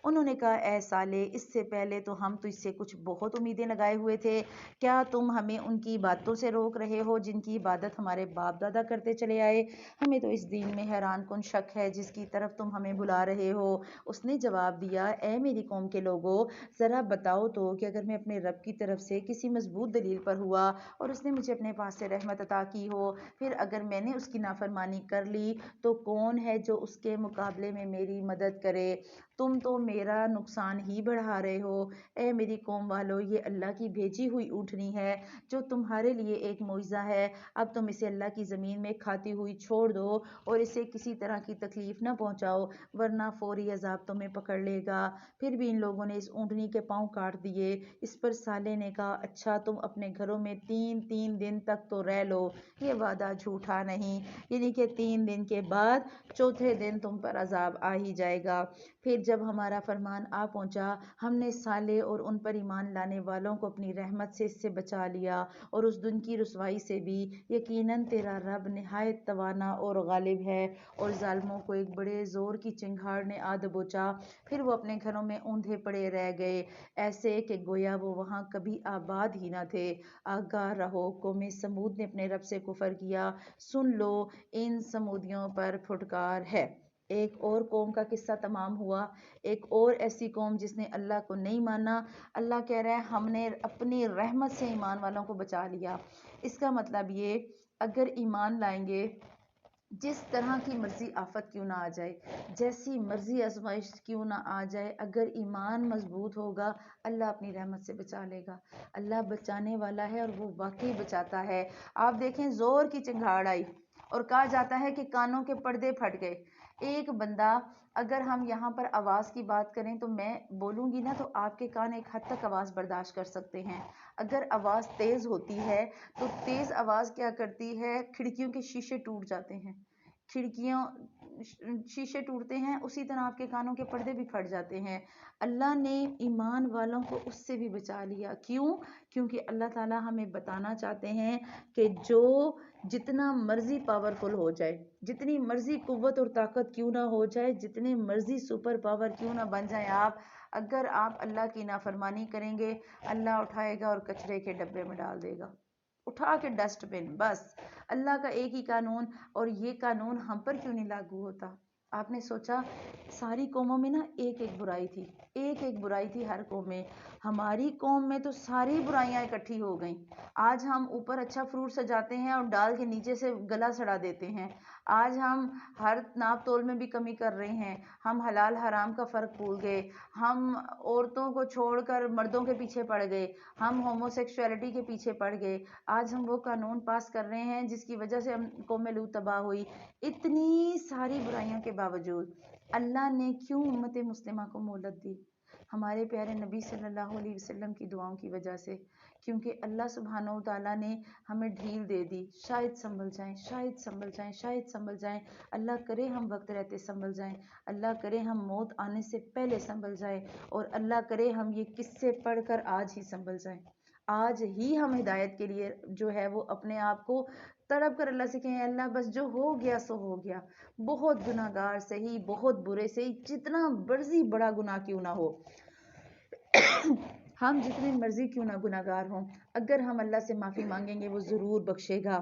انہوں نے کہا اے صالح اس سے پہلے تو ہم تجھ سے کچھ بہت امیدیں لگائے ہوئے تھے، کیا تم ہمیں ان کی باتوں سے روک رہے ہو جن کی عبادت ہمارے باپ دادا کرتے چلے آئے؟ ہمیں تو اس دین میں حیران کن شک ہے جس کی طرف تم ہمیں بلا رہے ہو۔ اس نے جواب دیا اے میری قوم کے لوگوں، ذرا بتاؤ تو کہ اگر میں اپنے رب کی طرف سے کسی مضبوط دلیل پر ہوا اور اس نے مجھے اپنے پاس سے رحمت عطا کی ہو، پھر اگر میں نے اس کی نافرمانی کر لی تو کون ہے جو اس کے مقابلے میں میری مدد کرے؟ تم تو میرا نقصان ہی بڑھا رہے ہو۔ اے میری قوم والو، یہ اللہ کی بھیجی ہوئی اونٹنی ہے جو تمہارے لیے ایک معجزہ ہے۔ اب تم اسے اللہ کی زمین میں کھاتی ہوئی چھوڑ دو اور اسے کسی طرح کی تکلیف نہ پہنچاؤ ورنہ فوری عذاب تمہیں پکڑ لے گا۔ پھر بھی ان لوگوں نے اس اونٹنی کے پاؤں کاٹ دیے۔ اس پر صالح نے کہا اچھا تم اپنے گھروں میں 3 دن تک تو رہ لو، یہ وعدہ جھوٹا نہیں، یعنی کہ 3 دن کے بعد چوتھے دن تم پر عذاب آ ہی جائے گا۔ پھر جب ہمارا فرمان آ پہنچا ہم نے صالح اور ان پر ایمان لانے والوں کو اپنی رحمت سے اس سے بچا لیا اور اس دن کی رسوائی سے بھی۔ یقیناً تیرا رب نہایت توانا اور غالب ہے۔ اور ظالموں کو ایک بڑے زور کی چنگھاڑ نے آ دبوچا، پھر وہ اپنے گھروں میں اوندھے پڑے رہ گئے، ایسے کہ گویا وہ وہاں کبھی آباد ہی نہ تھے۔ آگاہ رہو، قوم سمود نے اپنے رب سے کفر کیا، سن لو ان سمودیوں پر پھٹکار ہے۔ ایک اور قوم کا قصہ تمام ہوا، ایک اور ایسی قوم جس نے اللہ کو نہیں مانا۔ اللہ کہہ رہا ہے ہم نے اپنی رحمت سے ایمان والوں کو بچا لیا۔ اس کا مطلب یہ اگر ایمان لائیں گے، جس طرح کی مرضی آفت کیوں نہ آ جائے، جیسی مرضی آزمائش کیوں نہ آ جائے، اگر ایمان مضبوط ہوگا اللہ اپنی رحمت سے بچا لے گا۔ اللہ بچانے والا ہے اور وہ واقعی بچاتا ہے۔ آپ دیکھیں زور کی چنگھاڑ آئی اور کہا جاتا ہے کہ کانوں کے پردے پھٹ گئے۔ ایک بندہ، اگر ہم یہاں پر آواز کی بات کریں تو میں بولوں گی نا تو آپ کے کان ایک حد تک آواز برداشت کر سکتے ہیں۔ اگر آواز تیز ہوتی ہے تو تیز آواز کیا کرتی ہے، کھڑکیوں کے شیشے ٹوٹ جاتے ہیں، کھڑکیاں شیشے ٹوٹتے ہیں، اسی طرح آپ کے کانوں کے پردے بھی پھٹ جاتے ہیں۔ اللہ نے ایمان والوں کو اس سے بھی بچا لیا۔ کیوں؟ کیونکہ اللہ تعالیٰ ہمیں بتانا چاہتے ہیں کہ جو جتنا مرضی پاورفل ہو جائے، جتنی مرضی قوت اور طاقت کیوں نہ ہو جائے، جتنے مرضی سپر پاور کیوں نہ بن جائیں آپ، اگر آپ اللہ کی نافرمانی کریں گے اللہ اٹھائے گا اور کچرے کے ڈبے میں ڈال دے گا، اٹھا کے ڈسٹ بن۔ بس اللہ کا ایک ہی قانون، اور یہ قانون ہم پر کیوں نہیں لاگو ہوتا؟ آپ نے سوچا ساری قوموں میں نا ایک ایک برائی تھی، ایک ایک برائی تھی ہر قوم میں، ہماری قوم میں تو ساری برائیاں اکٹھی ہو گئیں۔ آج ہم اوپر اچھا فروٹ سجاتے ہیں اور ڈال کے نیچے سے گلا سڑا دیتے ہیں۔ آج ہم ہر ناپ تول میں بھی کمی کر رہے ہیں، ہم حلال حرام کا فرق بھول گئے، ہم عورتوں کو چھوڑ کر مردوں کے پیچھے پڑ گئے، ہم ہومو سیکشولیٹی کے پیچھے پڑ گئے۔ آج ہم وہ قانون پاس کر رہے ہیں جس کی وجہ سے ہم قوم لوط تباہ ہوئی۔ اتنی ساری برائیوں کے باوجود اللہ نے کیوں امت مسلمہ کو مہلت دی؟ ہمارے پیارے نبی صلی اللہ علیہ وسلم کی دعاؤں کی وجہ سے، کیونکہ اللہ سبحانہ و تعالیٰ نے ہمیں ڈھیل دے دی، شاید سنبھل جائیں، شاید سنبھل جائیں، شاید سنبھل جائیں۔ اللہ کرے ہم وقت رہتے سنبھل جائیں، اللہ کرے ہم موت آنے سے پہلے سنبھل جائیں، اور اللہ کرے ہم یہ قصے پڑھ کر آج ہی سنبھل جائیں۔ آج ہی ہم ہدایت کے لیے جو ہے وہ اپنے آپ کو تڑپ کر اللہ سے کہیں اللہ بس جو ہو گیا سو ہو گیا، بہت گناہ گار صحیح، بہت برے صحیح، جتنا مرضی بڑا گناہ کیوں نہ ہو، ہم جتنے مرضی کیوں نہ گناہ گار ہوں، اگر ہم اللہ سے معافی مانگیں گے وہ ضرور بخشے گا۔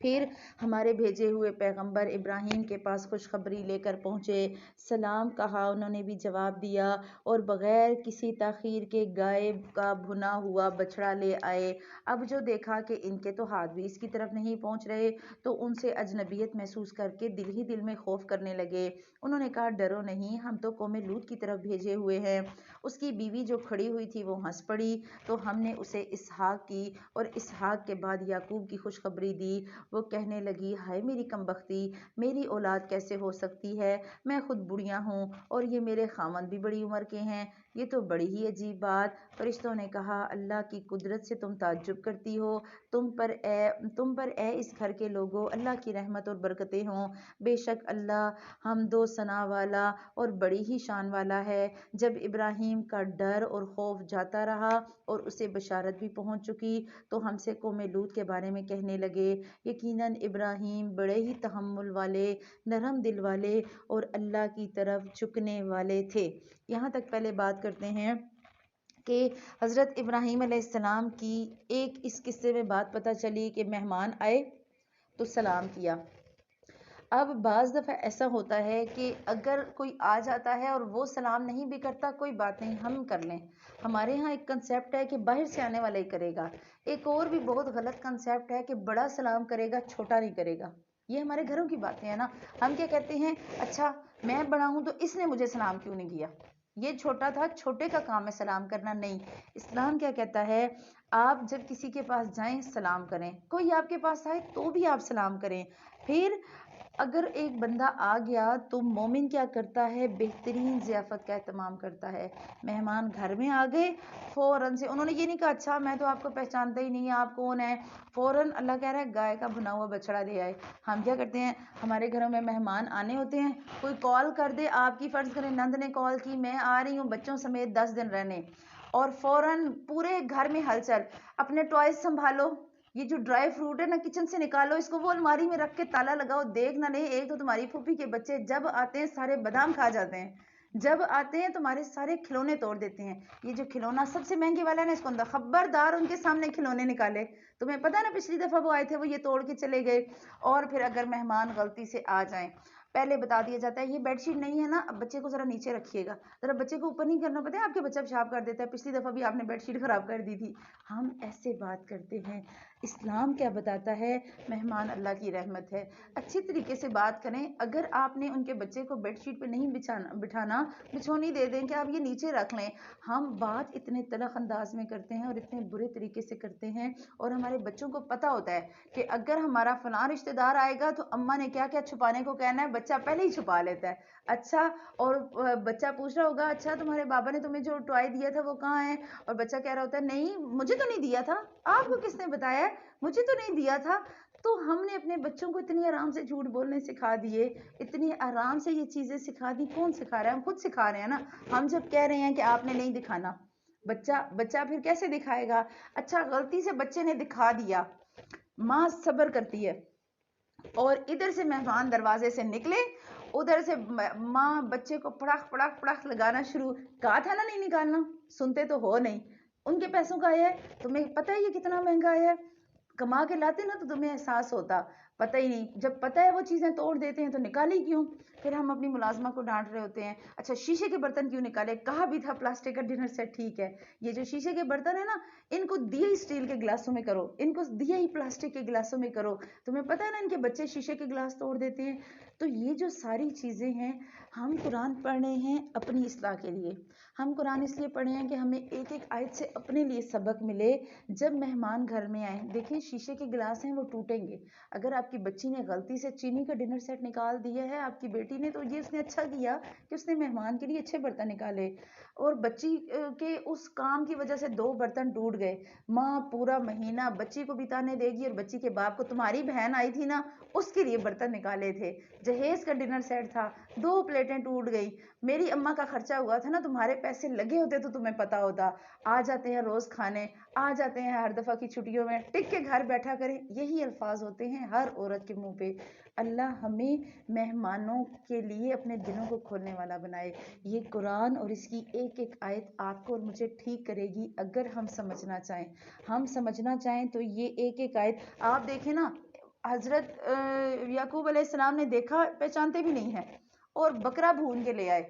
پھر ہمارے بھیجے ہوئے پیغمبر ابراہیم کے پاس خوشخبری لے کر پہنچے، سلام کہا، انہوں نے بھی جواب دیا اور بغیر کسی تاخیر کے گائے کا بھنا ہوا بچڑا لے آئے۔ اب جو دیکھا کہ ان کے تو ہاتھ بھی اس کی طرف نہیں پہنچ رہے تو ان سے اجنبیت محسوس کر کے دل ہی دل میں خوف کرنے لگے۔ انہوں نے کہا ڈرو نہیں، ہم تو قوم لوط کی طرف بھیجے ہوئے ہیں۔ اس کی بیوی جو کھڑی ہوئی تھی وہ ہنس پڑی، تو ہم نے اسے اسحاق کی اور اسحاق کے بعد یعقوب کی خوشخبری دی۔ وہ کہنے لگی ہائے میری کم بختی، میری اولاد کیسے ہو سکتی ہے، میں خود بڑھیا ہوں اور یہ میرے خاوند بھی بڑی عمر کے ہیں، یہ تو بڑی ہی عجیب بات۔ فرشتوں نے کہا اللہ کی قدرت سے تم تعجب کرتی ہو، تم پر اے اس گھر کے لوگو اللہ کی رحمت اور برکتیں ہوں، بے شک اللہ حمد و ثنا والا اور بڑی ہی شان والا ہے۔ جب ابراہیم کا ڈر اور خوف جاتا رہا اور اسے بشارت بھی پہنچ چکی تو ہم سے قوم لوط کے بارے میں کہنے لگے یہ یقیناً ابراہیم بڑے ہی تحمل والے، نرم دل والے اور اللہ کی طرف جھکنے والے تھے۔ یہاں تک پہلے بات کرتے ہیں کہ حضرت ابراہیم علیہ السلام کی ایک اس قصے میں بات پتہ چلی کہ مہمان آئے تو سلام کیا۔ اب بعض دفعہ ایسا ہوتا ہے کہ اگر کوئی آ جاتا ہے اور وہ سلام نہیں بھی کرتا، کوئی بات نہیں، ہم کر لیں۔ ہمارے ہاں ایک کنسیپٹ ہے کہ باہر سے آنے والا ہی کرے گا۔ ایک اور بھی بہت غلط کنسیپٹ ہے کہ بڑا سلام کرے گا، چھوٹا نہیں کرے گا۔ یہ ہمارے گھروں کی باتیں ہیں نا۔ ہم کیا کہتے ہیں، اچھا میں بڑا ہوں تو اس نے مجھے سلام کیوں نہیں کیا، یہ چھوٹا تھا، چھوٹے کا کام ہے سلام کرنا۔ نہیں، اسلام کیا کہتا ہے، آپ جب کسی کے پاس جائیں سلام کریں، کوئی آپ کے پاس آئے تو بھی آپ سلام کریں۔ پھر اگر ایک بندہ آ گیا تو مومن کیا کرتا ہے، بہترین ضیافت کا اہتمام کرتا ہے۔ مہمان گھر میں آ گئے، فوراً سے انہوں نے یہ نہیں کہا اچھا میں تو آپ کو پہچانتا ہی نہیں، آپ کون ہیں، فوراً اللہ کہہ رہا ہے گائے کا بھنا ہوا بچڑا دے آئے۔ ہم کیا کرتے ہیں، ہمارے گھروں میں مہمان آنے ہوتے ہیں، کوئی کال کر دے، آپ کی فرض کریں نند نے کال کی، میں آ رہی ہوں بچوں سمیت 10 دن رہنے، اور فوراً پورے گھر میں ہلچل، اپنے ٹوائز سنبھالو، یہ جو ڈرائی فروٹ ہے نا کچن سے نکالو، اس کو وہ الماری میں رکھ کے تالا لگاؤ، دیکھ نہ لیں ایک تو تمہاری پھوپھی کے بچے جب آتے ہیں سارے بادام کھا جاتے ہیں، جب آتے ہیں تمہارے سارے کھلونے توڑ دیتے ہیں۔ یہ جو کھلونا سب سے مہنگے والا ہے نا، اس کو اندر خبردار ان کے سامنے کھلونے نکالے، تمہیں پتہ ہے نا پچھلی دفعہ وہ آئے تھے وہ یہ توڑ کے چلے گئے۔ اور پھر اگر مہمان غلطی سے آ جائیں، پہلے بتا دیا جاتا ہے یہ بیڈ شیٹ نہیں ہے نا، اب بچے کو ذرا نیچے رکھیے گا، ذرا بچے کو اوپر نہیں کرنا، پتہ ہے آپ کے بچہ پیشاب کر دیتا ہے، پچھلی دفعہ بھی آپ نے بیڈ شیٹ خراب کر دی تھی۔ ہم ایسے بات کرتے ہیں۔ اسلام کیا بتاتا ہے، مہمان اللہ کی رحمت ہے، اچھی طریقے سے بات کریں۔ اگر آپ نے ان کے بچے کو بیڈ شیٹ پہ نہیں بٹھانا، بچھونی دے دیں کہ آپ یہ نیچے رکھ لیں۔ ہم بات اتنے تلخ انداز میں کرتے ہیں اور اتنے برے طریقے سے کرتے ہیں، اور ہمارے بچوں کو پتہ ہوتا ہے کہ اگر ہمارا فلاں رشتہ دار آئے گا تو اماں نے کیا کیا چھپانے کو کہنا ہے، بچہ پہلے ہی چھپا لیتا ہے۔ اچھا، اور بچہ پوچھ رہا ہوگا اچھا تمہارے بابا نے تمہیں جو ٹوائے دیا تھا وہ کہاں ہے، اور بچہ کہہ رہا ہوتا ہے نہیں مجھے تو نہیں دیا تھا، آپ کو کس نے بتایا ہے، مجھے تو نہیں دیا تھا۔ تو ہم نے اپنے بچوں کو اتنی آرام سے جھوٹ بولنے سکھا دیے، اتنی آرام سے یہ چیزیں سکھا دی، کون سکھا رہا ہے، ہم خود سکھا رہے ہیں نا۔ ہم جب کہہ رہے ہیں کہ آپ نے نہیں دکھانا، بچہ پھر کیسے دکھائے گا؟ اچھا غلطی سے بچے نے دکھا دیا، ماں صبر کرتی ہے، اور ادھر سے مہمان دروازے سے نکلے، ادھر سے ماں بچے کو پڑاخ پڑاخ پڑاخ لگانا شروع، کہا تھا نا نہیں نکالنا، سنتے تو ہو نہیں، ان کے پیسوں کا آیا ہے، تمہیں پتہ ہے یہ کتنا مہنگا آیا ہے، کما کے لاتے نا تو تمہیں احساس ہوتا، پتہ ہی نہیں، جب پتہ ہے وہ چیزیں توڑ دیتے ہیں تو نکالی کیوں؟ پھر ہم اپنی ملازمہ کو ڈانٹ رہے ہوتے ہیں، اچھا شیشے کے برتن کیوں نکالے، کہا بھی تھا پلاسٹک کا ڈنر سیٹ ٹھیک ہے، یہ جو شیشے کے برتن ہیں نا ان کو دیے ہی اسٹیل کے گلاسوں میں کرو، ان کو دیے ہی پلاسٹک کے گلاسوں میں کرو، تمہیں پتہ ہے نا ان کے بچے شیشے کے گلاس توڑ دیتے ہیں۔ تو یہ جو ساری چیزیں ہیں، ہم قرآن پڑھ رہے ہیں اپنی اصلاح کے لیے، ہم قرآن اس لیے پڑھے ہیں کہ ہمیں ایک ایک آیت سے اپنے لیے سبق ملے۔ جب مہمان گھر میں آئیں، دیکھیں شیشے کے گلاس ہیں وہ ٹوٹیں گے، اگر آپ کی بچی نے غلطی سے چینی کا ڈنر سیٹ نکال دیا ہے آپ کی بیٹی نے، تو یہ اس نے اچھا کیا کہ اس نے مہمان کے لیے اچھے برتن نکالے، اور بچی کے اس کام کی وجہ سے 2 برتن ٹوٹ گئے، ماں پورا مہینہ بچی کو بھی تانے دے گی اور بچی کے باپ کو، تمہاری بہن آئی تھی نا اس کے لیے برتن نکالے تھے، جہیز کا ڈنر سیٹ تھا 2 پلیٹیں ٹوٹ گئی، میری اماں کا خرچہ ہوا تھا نا، تمہارے پیسے لگے ہوتے تو تمہیں پتا ہوتا۔ آ جاتے ہیں روز کھانے، آ جاتے ہیں ہر دفعہ کی چھٹیوں میں، ٹک کے گھر بیٹھا کریں، یہی الفاظ ہوتے ہیں ہر عورت کے منہ پہ۔ اللہ ہمیں مہمانوں کے لیے اپنے دلوں کو کھولنے والا بنائے۔ یہ قرآن اور اس کی ایک ایک آیت آپ کو اور مجھے ٹھیک کرے گی اگر ہم سمجھنا چاہیں، ہم سمجھنا چاہیں تو یہ ایک ایک آیت آپ دیکھیں نا، حضرت یعقوب علیہ السلام نے دیکھا پہچانتے بھی نہیں ہیں اور بکرا بھون کے لے آئے۔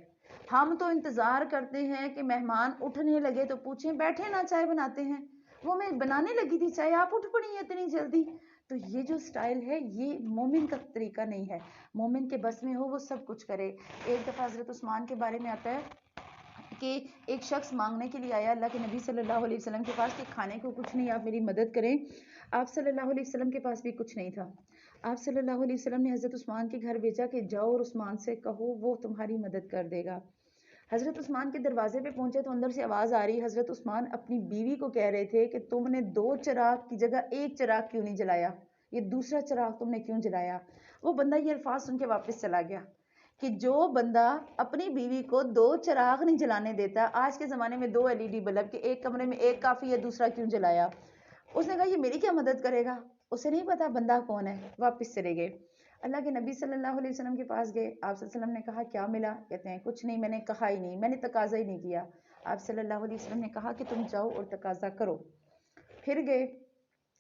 ہم تو انتظار کرتے ہیں کہ مہمان اٹھنے لگے تو پوچھیں بیٹھے نا چائے بناتے ہیں، وہ میں بنانے لگی تھی چائے آپ اٹھ پڑی ہیں اتنی جلدی۔ تو یہ جو سٹائل ہے یہ مومن کا طریقہ نہیں ہے، مومن کے بس میں ہو وہ سب کچھ کرے۔ ایک دفعہ حضرت عثمان کے بارے میں آتا ہے کہ ایک شخص مانگنے کے لیے آیا اللہ کے نبی صلی اللہ علیہ وسلم کے پاس کہ کھانے کو کچھ نہیں، آپ میری مدد کریں۔ آپ صلی اللہ علیہ وسلم کے پاس بھی کچھ نہیں تھا، آپ صلی اللہ علیہ وسلم نے حضرت عثمان کے گھر بھیجا کہ جاؤ اور عثمان سے کہو وہ تمہاری مدد کر دے گا۔ حضرت عثمان کے دروازے پہ پہنچے تو اندر سے آواز آ رہی، حضرت عثمان اپنی بیوی کو کہہ رہے تھے کہ تم نے 2 چراغ کی جگہ 1 چراغ کیوں نہیں جلایا، یہ دوسرا چراغ تم نے کیوں جلایا؟ وہ بندہ یہ الفاظ سن کے واپس چلا گیا کہ جو بندہ اپنی بیوی کو 2 چراغ نہیں جلانے دیتا، آج کے زمانے میں 2 LED بلب کے ایک کمرے میں ایک کافی ہے، دوسرا کیوں جلایا؟ اس نے کہا یہ میری کیا مدد کرے گا؟ اسے نہیں پتا بندہ کون ہے، واپس چلے گئے۔ اللہ کے نبی صلی اللہ علیہ وسلم کے پاس گئے، آپ صلی اللہ علیہ وسلم نے کہا کیا ملا؟ کہتے ہیں کچھ نہیں، میں نے کہا ہی نہیں، میں نے تقاضا ہی نہیں کیا۔ آپ صلی اللہ علیہ وسلم نے کہا کہ تم جاؤ اور تقاضا کرو۔ پھر گئے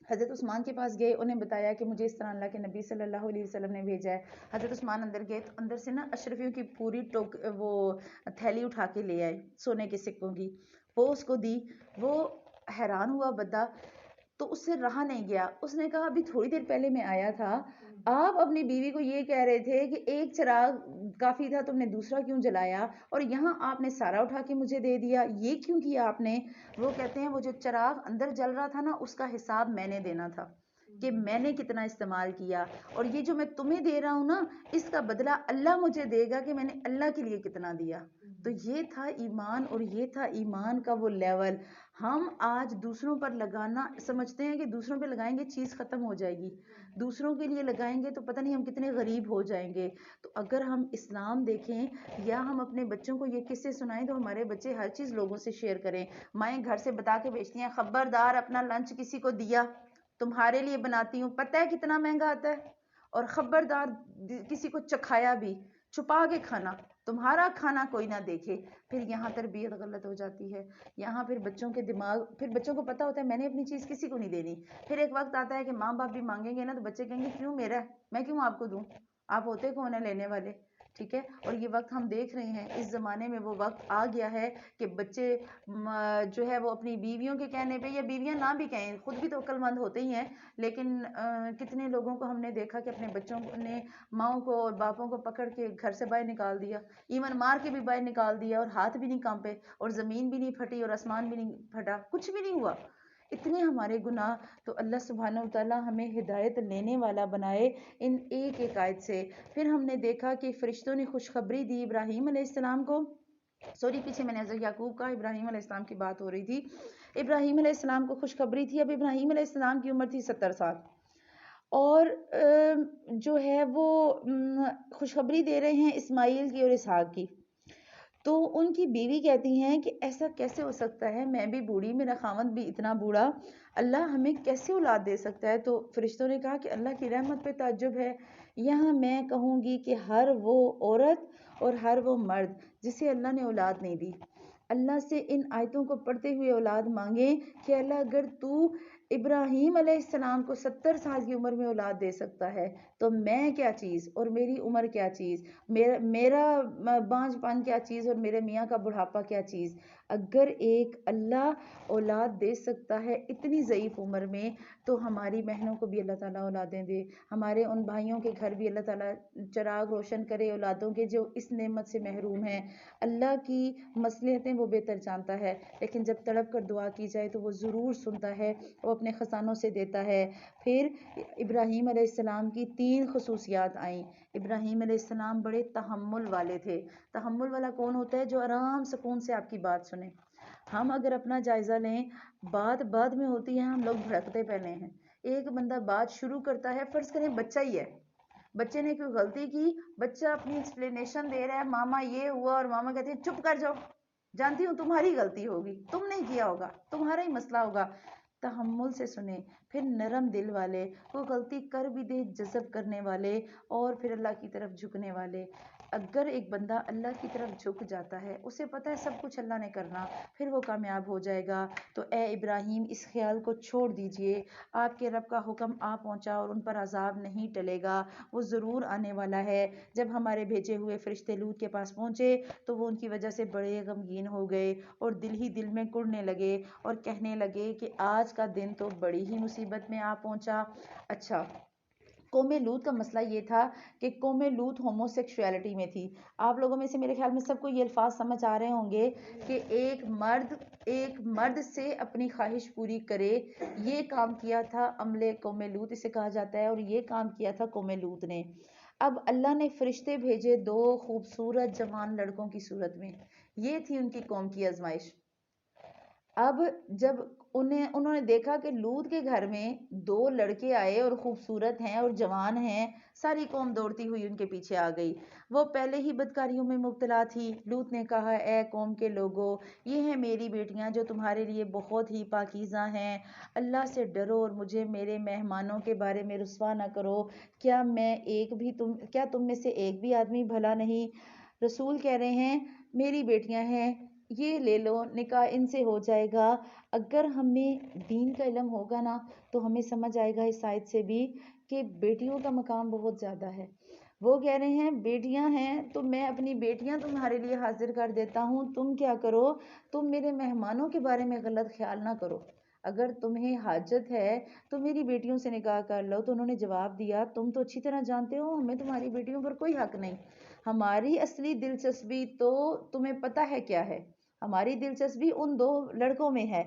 حضرت عثمان کے پاس گئے، انہیں بتایا کہ مجھے اس طرح اللہ کے نبی صلی اللہ علیہ وسلم نے بھیجا ہے۔ حضرت عثمان اندر گئے تو اندر سے نا اشرفیوں کی پوری وہ تھیلی اٹھا کے لے آئے سونے کے سکوں کی، وہ اس کو دی۔ وہ حیران ہوا بندہ، تو اس سے رہا نہیں گیا، اس نے کہا ابھی تھوڑی دیر پہلے میں آیا تھا، آپ اپنی بیوی کو یہ کہہ رہے تھے کہ ایک چراغ کافی تھا، تم نے دوسرا کیوں جلایا؟ اور یہاں آپ نے سارا اٹھا کے مجھے دے دیا، یہ کیوں کیا آپ نے؟ وہ کہتے ہیں وہ جو چراغ اندر جل رہا تھا نا، اس کا حساب میں نے دینا تھا کہ میں نے کتنا استعمال کیا، اور یہ جو میں تمہیں دے رہا ہوں نا، اس کا بدلہ اللہ مجھے دے گا کہ میں نے اللہ کے لیے کتنا دیا۔ تو یہ تھا ایمان، اور یہ تھا ایمان کا وہ لیول۔ ہم آج دوسروں پر لگانا سمجھتے ہیں کہ دوسروں پہ لگائیں گے چیز ختم ہو جائے گی، دوسروں کے لیے لگائیں گے تو پتہ نہیں ہم کتنے غریب ہو جائیں گے۔ تو اگر ہم اسلام دیکھیں یا ہم اپنے بچوں کو یہ قصے سنائیں تو ہمارے بچے ہر چیز لوگوں سے شیئر کریں۔ مائیں گھر سے بتا کے بیچتی ہیں خبردار اپنا لنچ کسی کو دیا تمہارے لیے بناتی ہوں، پتہ ہے کتنا مہنگا آتا ہے، اور خبردار کسی کو چکھایا بھی، چھپا کے کھانا، تمہارا کھانا کوئی نہ دیکھے۔ پھر یہاں تربیت غلط ہو جاتی ہے، یہاں پھر بچوں کے دماغ، پھر بچوں کو پتہ ہوتا ہے میں نے اپنی چیز کسی کو نہیں دینی۔ پھر ایک وقت آتا ہے کہ ماں باپ بھی مانگیں گے نا، تو بچے کہیں گے کیوں میرا ہے، میں کیوں آپ کو دوں، آپ ہوتے کون ہیں لینے والے؟ ٹھیک ہے۔ اور یہ وقت ہم دیکھ رہے ہیں، اس زمانے میں وہ وقت آ گیا ہے کہ بچے جو ہے وہ اپنی بیویوں کے کہنے پہ، یا بیویاں نہ بھی کہیں، خود بھی تو عقل مند ہوتے ہی ہیں، لیکن کتنے لوگوں کو ہم نے دیکھا کہ اپنے بچوں نے ماؤں کو اور باپوں کو پکڑ کے گھر سے باہر نکال دیا، ایون مار کے بھی باہر نکال دیا، اور ہاتھ بھی نہیں کانپے، اور زمین بھی نہیں پھٹی، اور آسمان بھی نہیں پھٹا، کچھ بھی نہیں ہوا۔ اتنے ہمارے گناہ، تو اللہ سبحانہ وتعالی ہمیں ہدایت لینے والا بنائے ان ایک ایک آیت سے۔ پھر ہم نے دیکھا کہ فرشتوں نے خوشخبری دی ابراہیم علیہ السلام کو، سوری پیچھے میں نے حضرت یعقوب کا، ابراہیم علیہ السلام کی بات ہو رہی تھی۔ ابراہیم علیہ السلام کو خوشخبری تھی، اب ابراہیم علیہ السلام کی عمر تھی 70 سال، اور جو ہے وہ خوشخبری دے رہے ہیں اسماعیل کی اور اسحاق کی۔ تو ان کی بیوی کہتی ہیں کہ ایسا کیسے ہو سکتا ہے، میں بھی بوڑھی، میرا خاوند بھی اتنا بوڑھا، اللہ ہمیں کیسے اولاد دے سکتا ہے؟ تو فرشتوں نے کہا کہ اللہ کی رحمت پہ تعجب ہے، یہاں میں کہوں گی کہ ہر وہ عورت اور ہر وہ مرد جسے اللہ نے اولاد نہیں دی، اللہ سے ان آیتوں کو پڑھتے ہوئے اولاد مانگیں کہ اللہ اگر تو ابراہیم علیہ السلام کو 70 سال کی عمر میں اولاد دے سکتا ہے تو میں کیا چیز، اور میری عمر کیا چیز، میرا بانجھ پن کیا چیز، اور میرے میاں کا بڑھاپا کیا چیز۔ اگر ایک اللہ اولاد دے سکتا ہے اتنی ضعیف عمر میں، تو ہماری بہنوں کو بھی اللہ تعالیٰ اولادیں دے، ہمارے ان بھائیوں کے گھر بھی اللہ تعالیٰ چراغ روشن کرے اولادوں کے جو اس نعمت سے محروم ہیں۔ اللہ کی مصلحتیں وہ بہتر جانتا ہے، لیکن جب تڑپ کر دعا کی جائے تو وہ ضرور سنتا ہے، وہ اپنے خزانوں سے دیتا ہے۔ پھر ابراہیم علیہ السلام کی 3 خصوصیات آئیں۔ ابراہیم علیہ السلام بڑے تحمل والے تھے۔ تحمل والا کون ہوتا ہے؟ جو آرام سکون سے آپ کی بات سنے۔ ہم اگر اپنا جائزہ لیں، بات بعد میں ہوتی ہے، ہم لوگ بھڑکتے پہلے ہیں۔ ایک بندہ بات شروع کرتا ہے، فرض کریں بچہ ہی ہے، بچے نے کوئی غلطی کی، بچہ اپنی ایکسپلینیشن دے رہا ہے، ماما یہ ہوا، اور ماما کہتے ہیں چپ کر جاؤ، جانتی ہوں تمہاری غلطی ہوگی، تم نہیں کیا ہوگا، تمہارا ہی مسئلہ ہوگا۔ تحمل سے سنیں۔ پھر نرم دل والے، کوئی غلطی کر بھی دے جذب کرنے والے، اور پھر اللہ کی طرف جھکنے والے۔ اگر ایک بندہ اللہ کی طرف جھک جاتا ہے، اسے پتہ ہے سب کچھ اللہ نے کرنا، پھر وہ کامیاب ہو جائے گا۔ تو اے ابراہیم اس خیال کو چھوڑ دیجئے، آپ کے رب کا حکم آ پہنچا اور ان پر عذاب نہیں ٹلے گا، وہ ضرور آنے والا ہے۔ جب ہمارے بھیجے ہوئے فرشتے لوط کے پاس پہنچے تو وہ ان کی وجہ سے بڑے غمگین ہو گئے، اور دل ہی دل میں کڑنے لگے، اور کہنے لگے کہ آج کا دن تو بڑی ہی مصیبت میں آ پہنچا۔ اچھا، قوم لوط کا مسئلہ یہ تھا کہ قوم لوط ہومو سیکشویلٹی میں تھی۔ آپ لوگوں میں سے میرے خیال میں سب کو یہ الفاظ سمجھ آ رہے ہوں گے کہ ایک مرد سے اپنی خواہش پوری کرے، یہ کام کیا تھا عملے قوم لوط اسے کہا جاتا ہے، اور یہ کام کیا تھا قوم لوط نے۔ اب اللہ نے فرشتے بھیجے 2 خوبصورت جوان لڑکوں کی صورت میں، یہ تھی ان کی قوم کی آزمائش۔ اب جب انہوں نے دیکھا کہ لوط کے گھر میں 2 لڑکے آئے اور خوبصورت ہیں اور جوان ہیں، ساری قوم دوڑتی ہوئی ان کے پیچھے آ گئی۔ وہ پہلے ہی بدکاریوں میں مبتلا تھی۔ لوط نے کہا، اے قوم کے لوگوں، یہ ہیں میری بیٹیاں جو تمہارے لیے بہت ہی پاکیزہ ہیں، اللہ سے ڈرو اور مجھے میرے مہمانوں کے بارے میں رسوا نہ کرو۔ کیا تم میں سے ایک بھی آدمی بھلا نہیں؟ رسول کہہ رہے ہیں، میری بیٹیاں ہیں، یہ لے لو، نکاح ان سے ہو جائے گا۔ اگر ہمیں دین کا علم ہوگا نا تو ہمیں سمجھ آئے گا اس آیت سے بھی کہ بیٹیوں کا مقام بہت زیادہ ہے۔ وہ کہہ رہے ہیں بیٹیاں ہیں تو میں اپنی بیٹیاں تمہارے لیے حاضر کر دیتا ہوں، تم کیا کرو، تم میرے مہمانوں کے بارے میں غلط خیال نہ کرو، اگر تمہیں حاجت ہے تو میری بیٹیوں سے نکاح کر لو۔ تو انہوں نے جواب دیا، تم تو اچھی طرح جانتے ہو ہمیں تمہاری بیٹیوں پر کوئی حق نہیں، ہماری اصلی دلچسپی تو تمہیں پتہ ہے کیا ہے، ہماری دلچسپی ان 2 لڑکوں میں ہے۔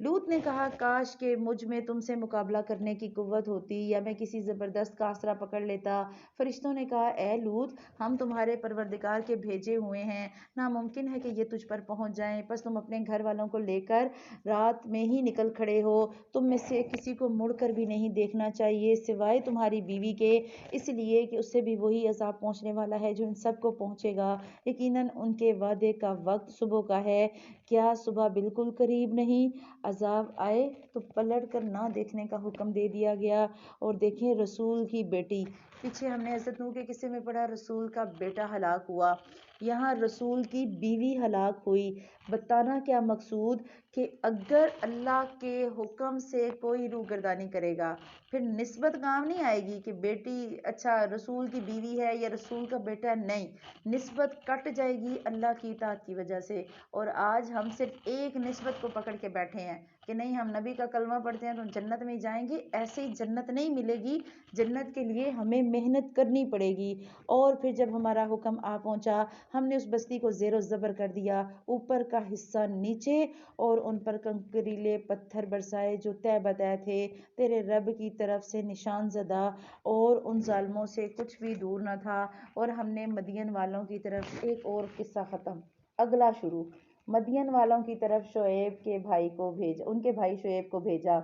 لوط نے کہا، کاش کہ مجھ میں تم سے مقابلہ کرنے کی قوت ہوتی یا میں کسی زبردست کا آسرا پکڑ لیتا۔ فرشتوں نے کہا، اے لوط، ہم تمہارے پروردگار کے بھیجے ہوئے ہیں، ناممکن ہے کہ یہ تجھ پر پہنچ جائیں، پس تم اپنے گھر والوں کو لے کر رات میں ہی نکل کھڑے ہو، تم میں سے کسی کو مڑ کر بھی نہیں دیکھنا چاہیے سوائے تمہاری بیوی کے، اس لیے کہ اس سے بھی وہی عذاب پہنچنے والا ہے جو ان سب کو پہنچے گا، یقیناً ان کے وعدے کا وقت صبح کا ہے، کیا صبح بالکل قریب نہیں؟ عذاب آئے تو پلٹ کر نہ دیکھنے کا حکم دے دیا گیا۔ اور دیکھیں رسول کی بیٹی، پیچھے ہم نے حضرت نوح کے قصے میں پڑھا رسول کا بیٹا ہلاک ہوا، یہاں رسول کی بیوی ہلاک ہوئی۔ بتانا کیا مقصود کہ اگر اللہ کے حکم سے کوئی روگردانی کرے گا پھر نسبت کام نہیں آئے گی کہ بیٹی اچھا رسول کی بیوی ہے یا رسول کا بیٹا، نہیں، نسبت کٹ جائے گی اللہ کی اطاعت کی وجہ سے۔ اور آج ہم صرف ایک نسبت کو پکڑ کے بیٹھے ہیں کہ نہیں ہم نبی کا کلمہ پڑھتے ہیں تو جنت میں جائیں گے، ایسے ہی جنت نہیں ملے گی، جنت کے لیے ہمیں محنت کرنی پڑے گی۔ اور پھر جب ہمارا حکم آ پہنچا ہم نے اس بستی کو زیر و زبر کر دیا، اوپر کا حصہ نیچے، اور ان پر کنکریلے پتھر برسائے جو تہ بتہ تھے تیرے رب کی طرف سے نشان زدہ، اور ان ظالموں سے کچھ بھی دور نہ تھا۔ اور ہم نے مدین والوں کی طرف ایک اور قصہ ختم، اگلا شروع، مدین والوں کی طرف شعیب کے بھائی کو بھیجا، ان کے بھائی شعیب کو بھیجا۔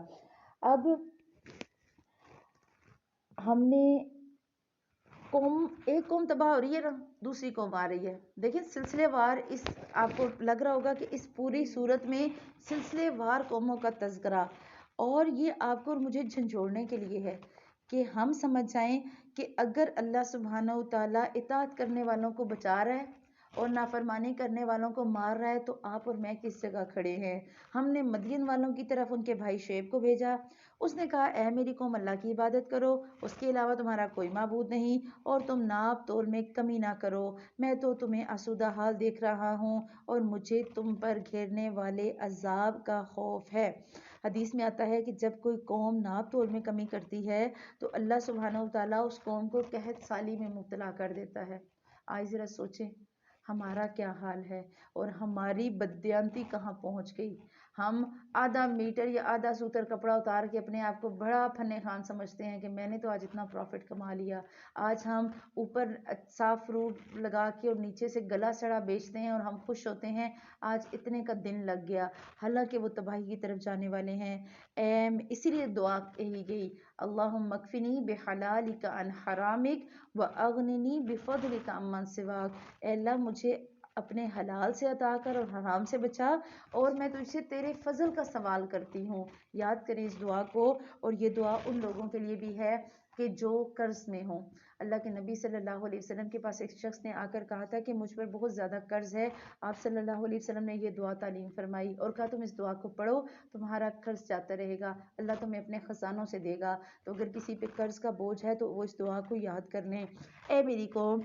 اب ہم نے ایک قوم تباہ ہو رہی ہے نا، دوسری قوم آ رہی ہے، دیکھیں سلسلے وار، اس آپ کو لگ رہا ہوگا کہ اس پوری صورت میں سلسلے وار قوموں کا تذکرہ، اور یہ آپ کو اور مجھے جھنجھوڑنے کے لیے ہے کہ ہم سمجھ جائیں کہ اگر اللہ سبحانہ و تعالیٰ اطاعت کرنے والوں کو بچا رہا ہے اور نافرمانی کرنے والوں کو مار رہا ہے تو آپ اور میں کس جگہ کھڑے ہیں؟ ہم نے مدین والوں کی طرف ان کے بھائی شعیب کو بھیجا، اس نے کہا، اے میری قوم، اللہ کی عبادت کرو، اس کے علاوہ تمہارا کوئی معبود نہیں، اور تم ناپ تول میں کمی نہ کرو، میں تو تمہیں آسودہ حال دیکھ رہا ہوں اور مجھے تم پر گھیرنے والے عذاب کا خوف ہے۔ حدیث میں آتا ہے کہ جب کوئی قوم ناپ تول میں کمی کرتی ہے تو اللہ سبحانہ و تعالیٰ اس قوم کو قحط سالی میں مبتلا کر دیتا ہے۔ آج ذرا سوچیں ہمارا کیا حال ہے اور ہماری بددیانتی کہاں پہنچ گئی۔ ہم آدھا میٹر یا آدھا سوتر کپڑا اتار کے اپنے آپ کو بڑا فن خان سمجھتے ہیں کہ میں نے تو آج اتنا پروفٹ کما لیا۔ آج ہم اوپر صاف فروٹ لگا کے اور نیچے سے گلا سڑا بیچتے ہیں اور ہم خوش ہوتے ہیں آج اتنے کا دن لگ گیا، حالانکہ وہ تباہی کی طرف جانے والے ہیں۔ اسی لیے دعا کہی گئی، اللہم اکفنی بحلالک عن حرامک واغننی بفضلک عمن سواک، اے اللہ مجھے اپنے حلال سے عطا کر اور حرام سے بچا، اور میں تجھ سے تیرے فضل کا سوال کرتی ہوں۔ یاد کریں اس دعا کو، اور یہ دعا ان لوگوں کے لیے بھی ہے کہ جو قرض میں ہوں۔ اللہ کے نبی صلی اللہ علیہ وسلم کے پاس ایک شخص نے آ کر کہا تھا کہ مجھ پر بہت زیادہ قرض ہے، آپ صلی اللہ علیہ وسلم نے یہ دعا تعلیم فرمائی اور کہا تم اس دعا کو پڑھو تمہارا قرض جاتا رہے گا، اللہ تمہیں اپنے خزانوں سے دے گا۔ تو اگر کسی پہ قرض کا بوجھ ہے تو وہ اس دعا کو یاد کر لیں، اے میری قوم،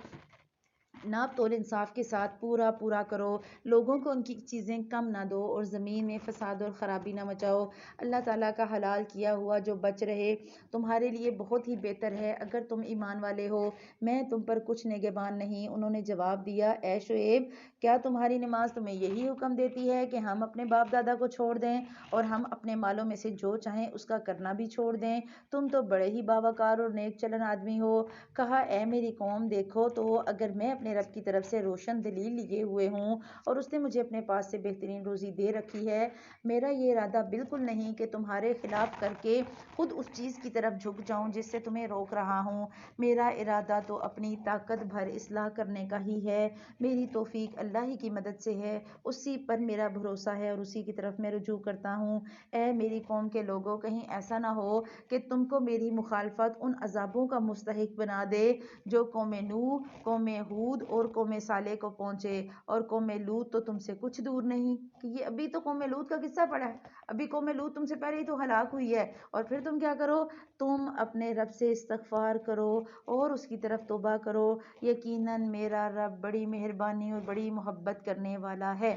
ناپ تول انصاف کے ساتھ پورا کرو، لوگوں کو ان کی چیزیں کم نہ دو اور زمین میں فساد اور خرابی نہ مچاؤ۔ اللہ تعالیٰ کا حلال کیا ہوا جو بچ رہے تمہارے لیے بہت ہی بہتر ہے اگر تم ایمان والے ہو، میں تم پر کچھ نگہبان نہیں۔ انہوں نے جواب دیا، اے شعیب، کیا تمہاری نماز تمہیں یہی حکم دیتی ہے کہ ہم اپنے باپ دادا کو چھوڑ دیں اور ہم اپنے مالوں میں سے جو چاہیں اس کا کرنا بھی چھوڑ دیں؟ تم تو بڑے ہی باوقار اور نیک چلن آدمی ہو۔ کہا، اے میری قوم، دیکھو تو اگر میں اپنے رب کی طرف سے روشن دلیل لیے ہوئے ہوں اور اس نے مجھے اپنے پاس سے بہترین روزی دے رکھی ہے۔ میرا یہ ارادہ بالکل نہیں کہ تمہارے خلاف کر کے خود اس چیز کی طرف جھک جاؤں جس سے تمہیں روک رہا ہوں۔ میرا ارادہ تو اپنی طاقت بھر اصلاح کرنے کا ہی ہے۔ میری توفیق اللہ ہی کی مدد سے ہے، اسی پر میرا بھروسہ ہے اور اسی کی طرف میں رجوع کرتا ہوں۔ اے میری قوم کے لوگوں، کہیں ایسا نہ ہو کہ تم کو میری مخالفت ان عذابوں کا مستحق بنا دے جو قوم نوح، قوم ہود اور قوم صالح کو پہنچے، اور قوم لوط تو تم سے کچھ دور نہیں۔ کہ یہ ابھی تو قوم لوط کا قصہ پڑا ہے، ابھی قوم لوط تم سے پہلے ہی تو ہلاک ہوئی ہے، اور پھر تم کیا کرو؟ تم اپنے رب سے استغفار کرو اور اس کی طرف توبہ کرو، یقیناً میرا رب بڑی مہربانی اور بڑی محبت کرنے والا ہے۔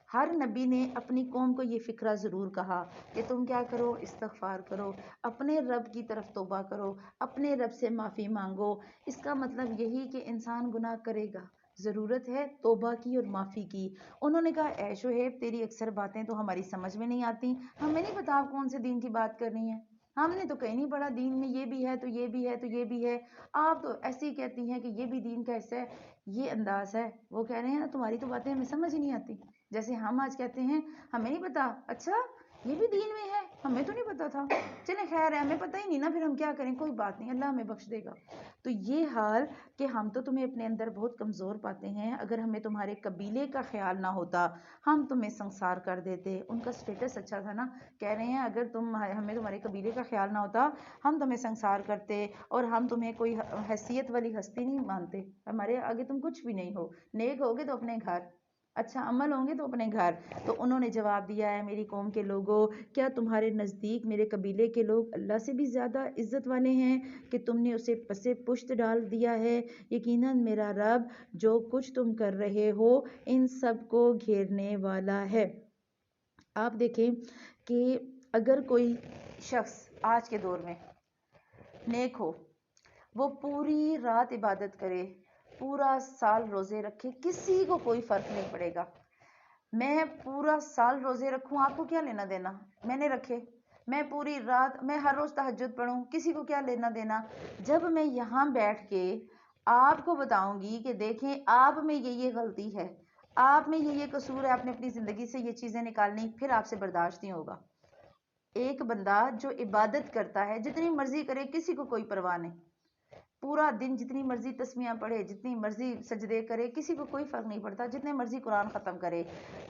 ہر نبی نے اپنی قوم کو یہ فکرہ ضرور کہا کہ تم کیا کرو؟ استغفار کرو، اپنے رب کی طرف توبہ کرو، اپنے رب سے معافی مانگو۔ اس کا مطلب یہی کہ انسان گناہ کرے گا، ضرورت ہے توبہ کی اور معافی کی۔ انہوں نے کہا اے شعیب، تیری اکثر باتیں تو ہماری سمجھ میں نہیں آتی، ہمیں نہیں پتا آپ کون سے دین کی بات کر رہی ہیں، ہم نے تو کہیں نہیں پڑھا دین میں یہ بھی ہے تو یہ بھی ہے تو یہ بھی ہے، آپ تو ایسے ہی کہتی ہیں کہ یہ بھی دین کا حصہ ہے۔ یہ انداز ہے، وہ کہہ رہے ہیں تمہاری تو باتیں ہمیں سمجھ ہی نہیں آتی، جیسے ہم آج کہتے ہیں ہمیں نہیں پتا، اچھا یہ بھی دین میں ہے، ہمیں تو نہیں پتا تھا، چلیں خیر ہے، ہمیں پتہ ہی نہیں نا، پھر ہم کیا کریں، کوئی بات نہیں، اللہ ہمیں بخش دے گا۔ تو یہ حال کہ ہم تو تمہیں اپنے اندر بہت کمزور پاتے ہیں، اگر ہمیں تمہارے قبیلے کا خیال نہ ہوتا ہم تمہیں سنسار کر دیتے۔ ان کا سٹیٹس اچھا تھا نا، کہہ رہے ہیں اگر ہمیں تمہارے قبیلے کا خیال نہ ہوتا ہم تمہیں سنسار کرتے، اور ہم تمہیں کوئی حیثیت والی ہستی نہیں مانتے، ہمارے آگے تم کچھ بھی نہیں ہو، نیک ہوگے تو اپنے گھر، اچھا عمل ہوں گے تو اپنے گھر۔ تو انہوں نے جواب دیا ہے میری قوم کے لوگوں، کیا تمہارے نزدیک میرے قبیلے کے لوگ اللہ سے بھی زیادہ عزت والے ہیں کہ تم نے اسے پسے پشت ڈال دیا ہے؟ یقیناً میرا رب جو کچھ تم کر رہے ہو ان سب کو گھیرنے والا ہے۔ آپ دیکھیں کہ اگر کوئی شخص آج کے دور میں نیک ہو، وہ پوری رات عبادت کرے، پورا سال روزے رکھے، کسی کو کوئی فرق نہیں پڑے گا۔ میں پورا سال روزے رکھوں، آپ کو کیا لینا دینا؟ میں نے رکھے، میں پوری رات، میں ہر روز تہجد پڑھوں، کسی کو کیا لینا دینا؟ جب میں یہاں بیٹھ کے آپ کو بتاؤں گی کہ دیکھیں آپ میں یہ غلطی ہے، آپ میں یہ قصور ہے، آپ نے اپنی زندگی سے یہ چیزیں نکالنی، پھر آپ سے برداشت نہیں ہوگا۔ ایک بندہ جو عبادت کرتا ہے جتنی مرضی کرے، کسی کو کوئی پرواہ نہیں، پورا دن جتنی مرضی تسبیحاں پڑھے، جتنی مرضی سجدے کرے، کسی کو کوئی فرق نہیں پڑتا، جتنے مرضی قرآن ختم کرے۔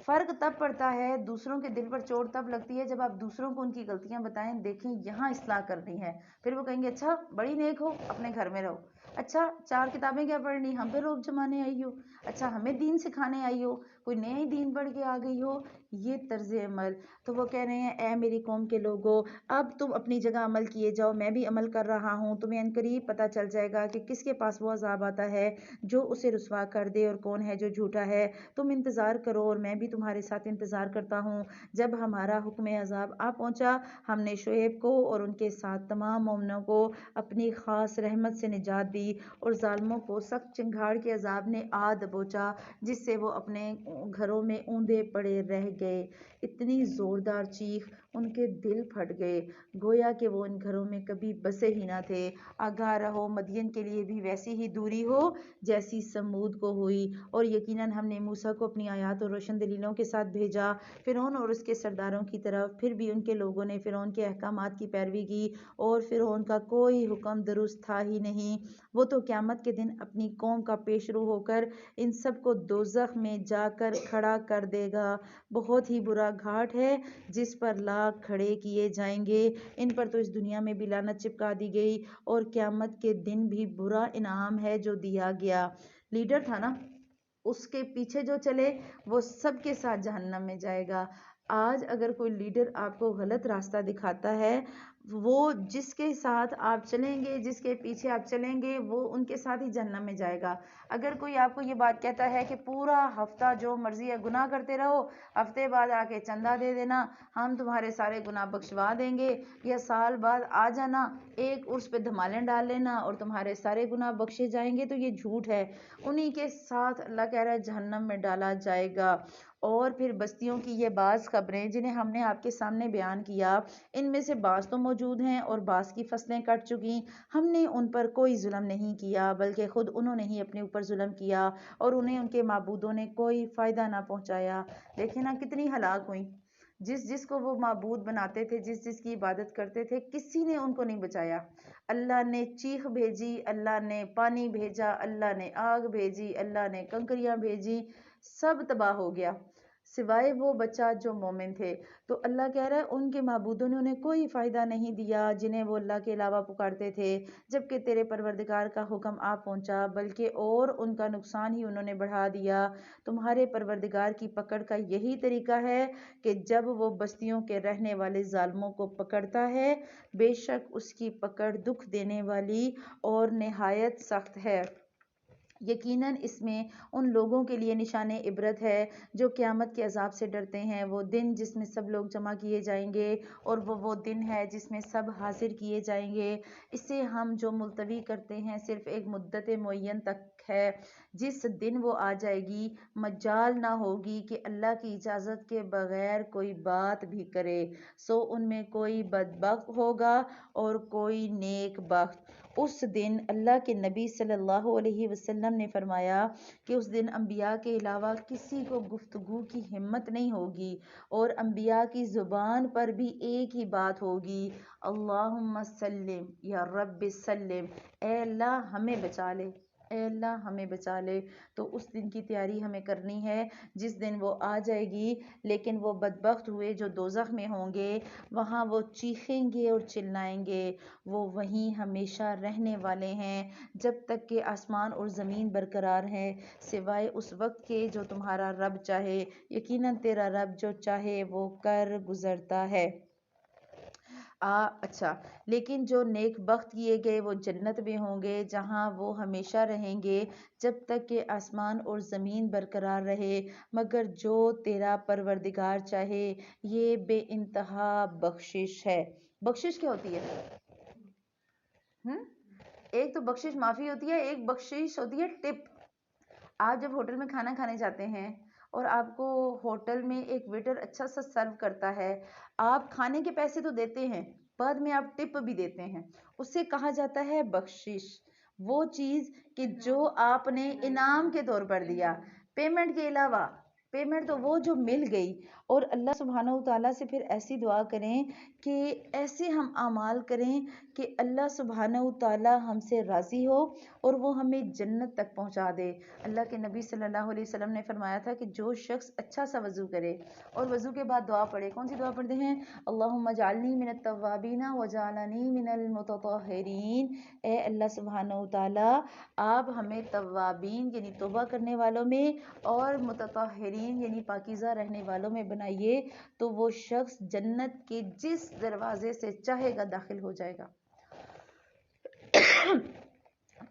فرق تب پڑتا ہے، دوسروں کے دل پر چوٹ تب لگتی ہے جب آپ دوسروں کو ان کی غلطیاں بتائیں، دیکھیں یہاں اصلاح کرنی ہے، پھر وہ کہیں گے اچھا بڑی نیک ہو، اپنے گھر میں رہو، اچھا 4 کتابیں کیا پڑھنی، ہم پہ روب جمانے آئی ہو، اچھا ہمیں دین سکھانے آئی ہو، کوئی نئے دین پڑھ کے آ گئی ہو، یہ طرز عمل۔ تو وہ کہہ رہے ہیں اے میری قوم کے لوگوں، اب تم اپنی جگہ عمل کیے جاؤ، میں بھی عمل کر رہا ہوں، تمہیں عنقریب پتہ چل جائے گا کہ کس کے پاس وہ عذاب آتا ہے جو اسے رسوا کر دے اور کون ہے جو جھوٹا ہے۔ تم انتظار کرو اور میں بھی تمہارے ساتھ انتظار کرتا ہوں۔ جب ہمارا حکم عذاب آ پہنچا، ہم نے شعیب کو اور ان کے ساتھ تمام مومنوں کو اپنی خاص رحمت سے نجات دی، اور ظالموں کو سخت چنگھاڑ کے عذاب نے آ دبوچا جس سے وہ اپنے گھروں میں اوندے پڑے رہ گئے۔ اتنی زوردار چیخ، ان کے دل پھٹ گئے، گویا کہ وہ ان گھروں میں کبھی بسے ہی نہ تھے۔ آگاہ رہو، مدین کے لیے بھی ویسی ہی دوری ہو جیسی سمود کو ہوئی، اور یقیناً ہم نے موسیٰ کو اپنی آیات اور روشن دلیلوں کے ساتھ بھیجا فرعون اور اس کے سرداروں کی طرف، پھر بھی ان کے لوگوں نے فرعون کے احکامات کی پیروی کی، اور فرعون کا کوئی حکم درست تھا ہی نہیں۔ وہ تو قیامت کے دن اپنی قوم کا پیش رو ہو کر ان سب کو دوزخ میں جا کر کھڑا کر دے گا۔ بہت ہی برا گھاٹ ہے جس پر لاکھ کھڑے کیے جائیں گے، ان پر تو اس دنیا میں بھی لعنت چپکا دی گئی، اور قیامت کے دن بھی برا انعام ہے جو دیا گیا۔ لیڈر تھا نا، اس کے پیچھے جو چلے وہ سب کے ساتھ جہنم میں جائے گا۔ آج اگر کوئی لیڈر آپ کو غلط راستہ دکھاتا ہے، وہ جس کے ساتھ آپ چلیں گے، جس کے پیچھے آپ چلیں گے، وہ ان کے ساتھ ہی جہنم میں جائے گا۔ اگر کوئی آپ کو یہ بات کہتا ہے کہ پورا ہفتہ جو مرضی ہے گناہ کرتے رہو، ہفتے بعد آ کے چندہ دے دینا، ہم تمہارے سارے گناہ بخشوا دیں گے، یا سال بعد آ جانا ایک عرس پہ دھمالیں ڈال لینا اور تمہارے سارے گناہ بخشے جائیں گے، تو یہ جھوٹ ہے۔ انہی کے ساتھ اللہ کہہ رہا ہے جہنم میں ڈالا جائے گا۔ اور پھر بستیوں کی یہ بعض خبریں جنہیں ہم نے آپ کے سامنے بیان کیا، ان میں سے بعض تو موجود ہیں اور بعض کی فصلیں کٹ چکی۔ ہم نے ان پر کوئی ظلم نہیں کیا بلکہ خود انہوں نے ہی اپنے اوپر ظلم کیا، اور انہیں ان کے معبودوں نے کوئی فائدہ نہ پہنچایا۔ دیکھیں نا کتنی ہلاک ہوئیں، جس جس کو وہ معبود بناتے تھے، جس جس کی عبادت کرتے تھے، کسی نے ان کو نہیں بچایا۔ اللہ نے چیخ بھیجی، اللہ نے پانی بھیجا، اللہ نے آگ بھیجی، اللہ نے کنکریاں بھیجی، سب تباہ ہو گیا سوائے وہ بچہ جو مومن تھے۔ تو اللہ کہہ رہا ہے ان کے معبودوں نے انہیں کوئی فائدہ نہیں دیا جنہیں وہ اللہ کے علاوہ پکارتے تھے، جبکہ تیرے پروردگار کا حکم آ پہنچا، بلکہ اور ان کا نقصان ہی انہوں نے بڑھا دیا۔ تمہارے پروردگار کی پکڑ کا یہی طریقہ ہے کہ جب وہ بستیوں کے رہنے والے ظالموں کو پکڑتا ہے، بے شک اس کی پکڑ دکھ دینے والی اور نہایت سخت ہے۔ یقیناً اس میں ان لوگوں کے لیے نشان عبرت ہے جو قیامت کے عذاب سے ڈرتے ہیں۔ وہ دن جس میں سب لوگ جمع کیے جائیں گے، اور وہ دن ہے جس میں سب حاضر کیے جائیں گے۔ اسے ہم جو ملتوی کرتے ہیں صرف ایک مدت معین تک ہے۔ جس دن وہ آ جائے گی، مجال نہ ہوگی کہ اللہ کی اجازت کے بغیر کوئی بات بھی کرے، سو ان میں کوئی بدبخت ہوگا اور کوئی نیک بخت۔ اس دن اللہ کے نبی صلی اللہ علیہ وسلم نے فرمایا کہ اس دن انبیاء کے علاوہ کسی کو گفتگو کی ہمت نہیں ہوگی، اور انبیاء کی زبان پر بھی ایک ہی بات ہوگی، اللہم سلم یا رب سلم، اے اللہ ہمیں بچا لے، اے اللہ ہمیں بچا لے۔ تو اس دن کی تیاری ہمیں کرنی ہے جس دن وہ آ جائے گی، لیکن وہ بدبخت ہوئے جو دوزخ میں ہوں گے، وہاں وہ چیخیں گے اور چلائیں گے، وہ وہیں ہمیشہ رہنے والے ہیں جب تک کہ آسمان اور زمین برقرار ہیں، سوائے اس وقت کے جو تمہارا رب چاہے، یقیناً تیرا رب جو چاہے وہ کر گزرتا ہے۔ اچھا، لیکن جو نیک بخت کیے گئے وہ جنت میں ہوں گے جہاں وہ ہمیشہ رہیں گے جب تک کہ آسمان اور زمین برقرار رہے، مگر جو تیرا پروردگار چاہے۔ یہ بے انتہا بخشش ہے۔ بخشش کیا ہوتی ہے؟ ایک تو بخشش معافی ہوتی ہے، ایک بخشش ہوتی ہے ٹپ۔ آپ جب ہوٹل میں کھانا کھانے جاتے ہیں اور آپ کو ہوٹل میں ایک ویٹر اچھا سا سرو کرتا ہے، آپ کھانے کے پیسے تو دیتے ہیں، بعد میں آپ ٹپ بھی دیتے ہیں، اسے کہا جاتا ہے بخشش۔ وہ چیز کہ جو آپ نے انعام کے طور پر دیا، پیمنٹ کے علاوہ، پیمنٹ تو وہ جو مل گئی۔ اور اللہ سبحانہ وتعالیٰ سے پھر ایسی دعا کریں کہ ایسے ہم اعمال کریں کہ اللہ سبحانہ وتعالیٰ ہم سے راضی ہو اور وہ ہمیں جنت تک پہنچا دے۔ اللہ کے نبی صلی اللہ علیہ وسلم نے فرمایا تھا کہ جو شخص اچھا سا وضو کرے اور وضو کے بعد دعا پڑھے، کون سی دعا پڑھتے ہیں؟ اللہم اجعلنی من التوابین وجعلنی من المتطہرین، اے اللہ سبحانہ وتعالیٰ آپ ہمیں توابین یعنی توبہ کرنے والوں میں اور متطہرین یعنی پاکیزہ رہنے والوں میں بنائیے، تو وہ شخص جنت کے جس دروازے سے چاہے گا داخل ہو جائے گا۔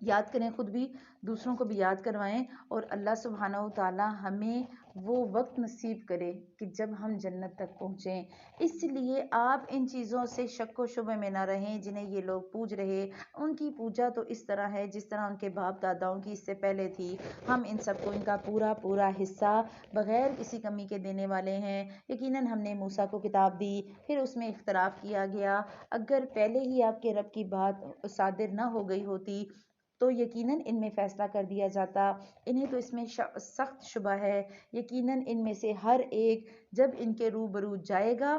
یاد کریں، خود بھی دوسروں کو بھی یاد کروائیں، اور اللہ سبحانہ وتعالی ہمیں وہ وقت نصیب کرے کہ جب ہم جنت تک پہنچیں۔ اس لیے آپ ان چیزوں سے شک و شبہ میں نہ رہیں جنہیں یہ لوگ پوج رہے۔ ان کی پوجا تو اس طرح ہے جس طرح ان کے باپ داداؤں کی اس سے پہلے تھی۔ ہم ان سب کو ان کا پورا پورا حصہ بغیر کسی کمی کے دینے والے ہیں۔ یقیناً ہم نے موسیٰ کو کتاب دی، پھر اس میں اختلاف کیا گیا۔ اگر پہلے ہی آپ کے رب کی بات صادر نہ ہو گئی ہوتی تو یقیناً ان میں فیصلہ کر دیا جاتا۔ انہیں تو اس میں سخت شبہ ہے۔ یقیناً ان میں سے ہر ایک جب ان کے روبرو جائے گا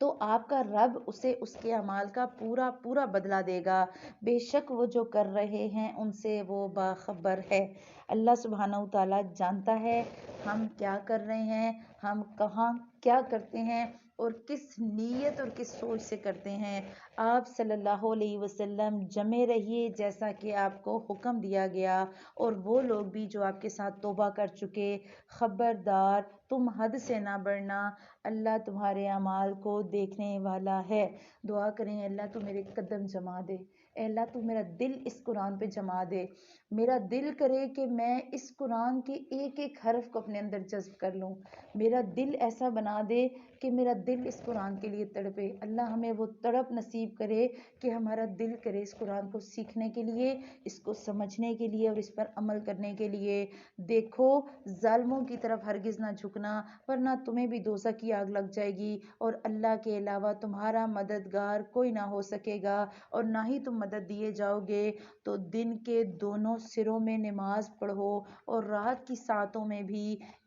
تو آپ کا رب اسے اس کے اعمال کا پورا پورا بدلہ دے گا، بے شک وہ جو کر رہے ہیں ان سے وہ باخبر ہے۔ اللہ سبحانہ وتعالیٰ جانتا ہے ہم کیا کر رہے ہیں، ہم کہاں کیا کرتے ہیں اور کس نیت اور کس سوچ سے کرتے ہیں۔ آپ صلی اللہ علیہ وسلم جمے رہیے جیسا کہ آپ کو حکم دیا گیا، اور وہ لوگ بھی جو آپ کے ساتھ توبہ کر چکے۔ خبردار تم حد سے نہ بڑھنا، اللہ تمہارے اعمال کو دیکھنے والا ہے۔ دعا کریں، اللہ تو میرے قدم جما دے، اے اللہ تو میرا دل اس قرآن پہ جما دے، میرا دل کرے کہ میں اس قرآن کے ایک ایک حرف کو اپنے اندر جذب کر لوں، میرا دل ایسا بنا دے کہ میرا دل اس قرآن کے لیے تڑپے۔ اللہ ہمیں وہ تڑپ نصیب کرے کہ ہمارا دل کرے اس قرآن کو سیکھنے کے لیے، اس کو سمجھنے کے لیے اور اس پر عمل کرنے کے لیے۔ دیکھو ظالموں کی طرف ہرگز نہ جھکنا، ورنہ تمہیں بھی دوزخ کی آگ لگ جائے گی، اور اللہ کے علاوہ تمہارا مددگار کوئی نہ ہو سکے گا، اور نہ ہی تم مدد دیے جاؤ گے۔ تو دن کے دونوں سروں میں نماز پڑھو اور رات کی ساعتوں میں بھی۔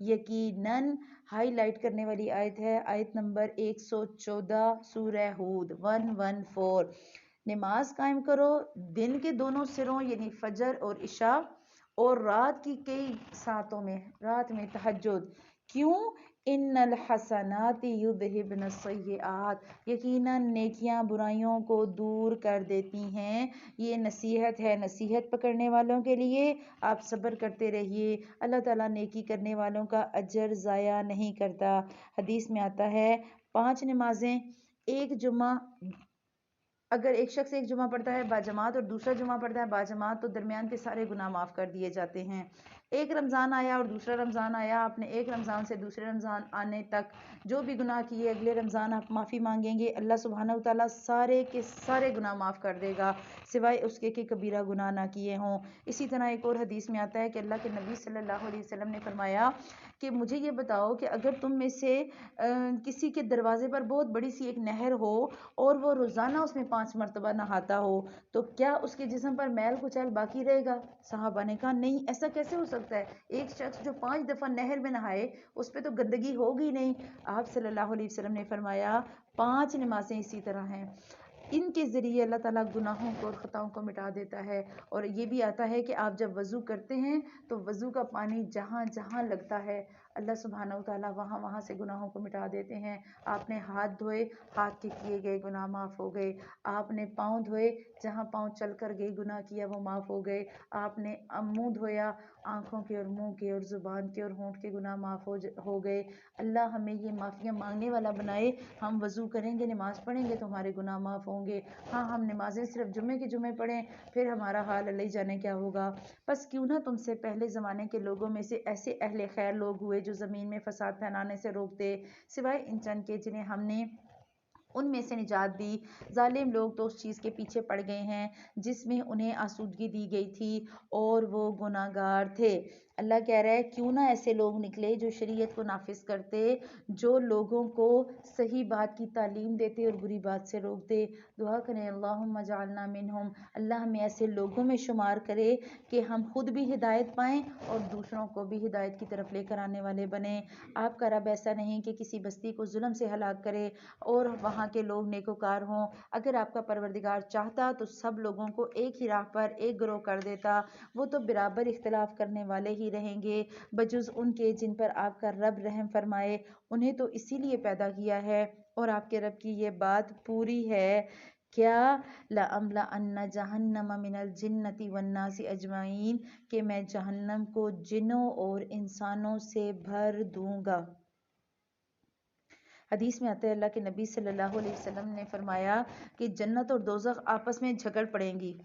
یقیناً ہائی لائٹ کرنے والی آیت ہے آیت نمبر 114 سورہ ہود 114۔ نماز قائم کرو دن کے دونوں سروں یعنی فجر اور عشاء، اور رات کی کئی ساعتوں میں، رات میں تہجد۔ کیوں؟ ان الحسنات یذہبن السیئات، یقیناً نیکیاں برائیوں کو دور کر دیتی ہیں۔ یہ نصیحت ہے نصیحت پکڑنے والوں کے لیے، آپ صبر کرتے رہیے، اللہ تعالیٰ نیکی کرنے والوں کا اجر ضائع نہیں کرتا۔ حدیث میں آتا ہے 5 نمازیں ایک جمعہ، اگر ایک شخص ایک جمعہ پڑھتا ہے باجماعت اور دوسرا جمعہ پڑھتا ہے باجماعت تو درمیان کے سارے گناہ معاف کر دیے جاتے ہیں۔ ایک رمضان آیا اور دوسرا رمضان آیا، آپ نے ایک رمضان سے دوسرے رمضان آنے تک جو بھی گناہ کیے اگلے رمضان آپ معافی مانگیں گے، اللہ سبحانہ وتعالیٰ سارے کے سارے گناہ معاف کر دے گا، سوائے اس کے کہ کبیرہ گناہ نہ کیے ہوں۔ اسی طرح ایک اور حدیث میں آتا ہے کہ اللہ کے نبی صلی اللہ علیہ وسلم نے فرمایا کہ مجھے یہ بتاؤ کہ اگر تم میں سے کسی کے دروازے پر بہت بڑی سی ایک نہر ہو اور وہ روزانہ اس میں 5 مرتبہ نہاتا ہو تو کیا اس کے جسم پر میل کچیل باقی رہے گا؟ صحابہ نے کہا نہیں، ایسا کیسے ہو سکتا ہے؟ ایک شخص جو 5 دفعہ نہر میں نہائے اس پہ تو گندگی ہوگی نہیں۔ آپ صلی اللہ علیہ وسلم نے فرمایا 5 نمازیں اسی طرح ہیں، ان کے ذریعے اللہ تعالیٰ گناہوں کو اور خطاؤں کو مٹا دیتا ہے۔ اور یہ بھی آتا ہے کہ آپ جب وضو کرتے ہیں تو وضو کا پانی جہاں جہاں لگتا ہے اللہ سبحانہ وتعالیٰ وہاں وہاں سے گناہوں کو مٹا دیتے ہیں۔ آپ نے ہاتھ دھوئے، ہاتھ کے کیے گئے گناہ معاف ہو گئے۔ آپ نے پاؤں دھوئے، جہاں پاؤں چل کر گئے گناہ کیا وہ معاف ہو گئے۔ آپ نے منہ دھویا، آنکھوں کے اور منہ کے اور زبان کے اور ہونٹ کے گناہ معاف ہو گئے۔ اللہ ہمیں یہ معافیاں مانگنے والا بنائے۔ ہم وضو کریں گے، نماز پڑھیں گے تو ہمارے گناہ معاف ہوں گے۔ ہاں ہم نمازیں صرف جمعے کے جمعے پڑھیں پھر ہمارا حال اللہ جانے کیا ہوگا۔ بس کیوں نہ تم سے پہلے زمانے کے لوگوں میں سے ایسے اہل خیر لوگ ہوئے جو زمین میں فساد پھیلانے سے روکتے، سوائے ان چند کے جنہیں ہم نے ان میں سے نجات دی۔ ظالم لوگ تو اس چیز کے پیچھے پڑ گئے ہیں جس میں انہیں آسودگی دی گئی تھی اور وہ گناہ گار تھے۔ اللہ کہہ رہا ہے کیوں نہ ایسے لوگ نکلے جو شریعت کو نافذ کرتے، جو لوگوں کو صحیح بات کی تعلیم دیتے اور بری بات سے روکتے۔ دعا کریں اللہم اجعلنا منہم، اللہ ہمیں ایسے لوگوں میں شمار کرے کہ ہم خود بھی ہدایت پائیں اور دوسروں کو بھی ہدایت کی طرف لے کر آنے والے بنیں۔ آپ کا رب ایسا نہیں کہ کسی بستی کو ظلم سے ہلاک کرے اور وہاں کے لوگ نیکوکار ہوں۔ اگر آپ کا پروردگار چاہتا تو سب لوگوں کو ایک ہی راہ پر ایک گروہ کر دیتا، وہ تو برابر اختلاف کرنے والے ہی رہیں گے بجز ان کے جن پر آپ کا رب رحم فرمائے۔ انہیں تو اسی لیے پیدا کیا ہے اور آپ کے رب کی یہ بات پوری ہے کیا لَأَمْلَأَنَّ جَهَنَّمَ مِنَ الْجِنَّةِ وَالنَّاسِ أَجْمَعِينَ، کہ میں جہنم کو جنوں اور انسانوں سے بھر دوں گا۔ حدیث میں آتا ہے اللہ کے نبی صلی اللہ علیہ وسلم نے فرمایا کہ جنت اور دوزخ آپس میں جھگڑ پڑیں گی،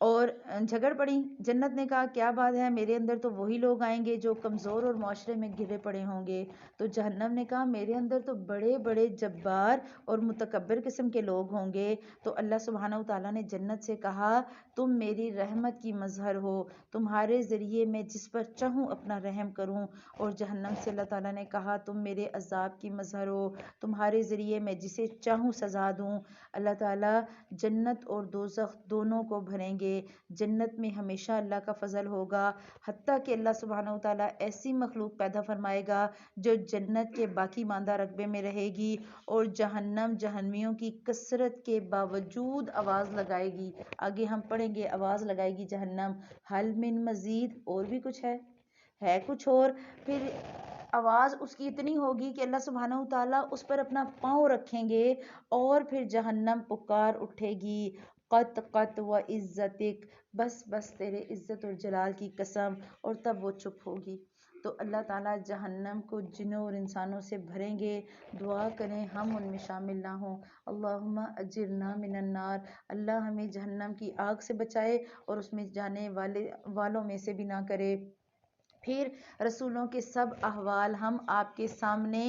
اور جھگڑ پڑی۔ جنت نے کہا کیا بات ہے، میرے اندر تو وہی لوگ آئیں گے جو کمزور اور معاشرے میں گرے پڑے ہوں گے۔ تو جہنم نے کہا میرے اندر تو بڑے بڑے جبار اور متکبر قسم کے لوگ ہوں گے۔ تو اللہ سبحانہ وتعالیٰ نے جنت سے کہا تم میری رحمت کی مظہر ہو، تمہارے ذریعے میں جس پر چاہوں اپنا رحم کروں۔ اور جہنم سے اللہ تعالیٰ نے کہا تم میرے عذاب کی مظہر ہو، تمہارے ذریعے میں جسے چاہوں سزا دوں۔ اللہ تعالیٰ جنت اور دوزخ دونوں کو بھریں گے۔ جنت میں ہمیشہ اللہ کا فضل ہوگا، حتیٰ کہ اللہ سبحانہ وتعالیٰ ایسی مخلوق پیدا فرمائے گا جو جنت کے باقی ماندہ رقبے میں رہے گی، اور جہنم جہنمیوں کی کثرت کے باوجود آواز لگائے گی۔ آگے ہم پڑھیں گے آواز لگائے گی جہنم حل من مزید، اور بھی کچھ ہے کچھ اور، پھر آواز اس کی اتنی ہوگی کہ اللہ سبحانہ وتعالیٰ اس پر اپنا پاؤں رکھیں گے اور پھر جہنم پکار اٹھے گی قط قط و عزتک، بس بس تیرے عزت اور جلال کی قسم، اور تب وہ چپ ہوگی۔ تو اللہ تعالیٰ جہنم کو جنوں اور انسانوں سے بھریں گے۔ دعا کریں ہم ان میں شامل نہ ہوں۔ اللہم اجرنا من النار، اللہ ہمیں جہنم کی آگ سے بچائے اور اس میں جانے والوں میں سے بھی نہ کرے۔ پھر رسولوں کے سب احوال ہم آپ کے سامنے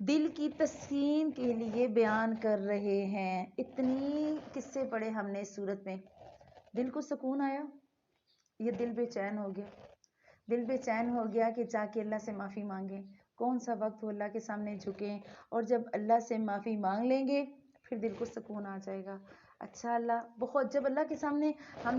دل کی تسکین کے لیے بیان کر رہے ہیں۔ اتنی قصے پڑھے ہم نے اس صورت میں، دل کو سکون آیا؟ یہ دل بے چین ہو گیا، دل بے چین ہو گیا کہ جا کے اللہ سے معافی مانگیں۔ کون سا وقت ہو اللہ کے سامنے جھکیں، اور جب اللہ سے معافی مانگ لیں گے پھر دل کو سکون آ جائے گا۔ اچھا اللہ بہت، جب اللہ کے سامنے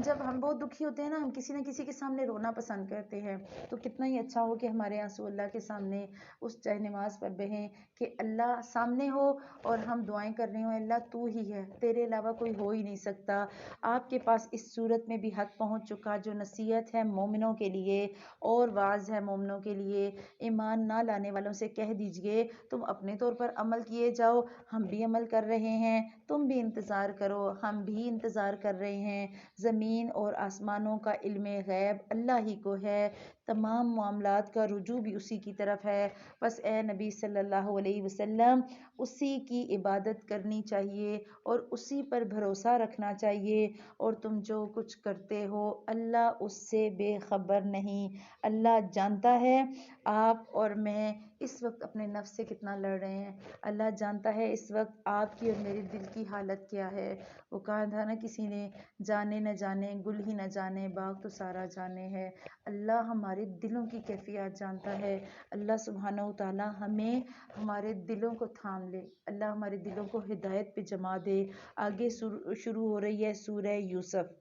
جب ہم بہت دکھی ہوتے ہیں نا، ہم کسی نہ کسی کے سامنے رونا پسند کرتے ہیں، تو کتنا ہی اچھا ہو کہ ہمارے آنسو اللہ کے سامنے اس جائے نماز پر بہیں، کہ اللہ سامنے ہو اور ہم دعائیں کر رہے ہوں، اللہ تو ہی ہے، تیرے علاوہ کوئی ہو ہی نہیں سکتا۔ آپ کے پاس اس صورت میں بھی حق پہنچ چکا، جو نصیحت ہے مومنوں کے لیے اور واعظ ہے مومنوں کے لیے۔ ایمان نہ لانے والوں سے کہہ دیجئے تم اپنے طور پر عمل کیے جاؤ، ہم بھی عمل کر رہے ہیں، تم بھی انتظار کرو، ہم بھی انتظار کر رہے ہیں۔ زمین اور آسمانوں کا علم غیب اللہ ہی کو ہے، تمام معاملات کا رجوع بھی اسی کی طرف ہے۔ بس اے نبی صلی اللہ علیہ وسلم، اسی کی عبادت کرنی چاہیے اور اسی پر بھروسہ رکھنا چاہیے، اور تم جو کچھ کرتے ہو اللہ اس سے بے خبر نہیں۔ اللہ جانتا ہے آپ اور میں اس وقت اپنے نفس سے کتنا لڑ رہے ہیں، اللہ جانتا ہے اس وقت آپ کی اور میری دل کی حالت کیا ہے۔ وہ کہا تھا نا کسی نے، جانے نہ جانے گل ہی نہ جانے باغ تو سارا جانے ہے۔ اللہ ہمارے دلوں کی کیفیات جانتا ہے۔ اللہ سبحانہ و تعالی ہمیں ہمارے دلوں کو تھام لے، اللہ ہمارے دلوں کو ہدایت پہ جما دے۔ آگے شروع ہو رہی ہے سورہ یوسف۔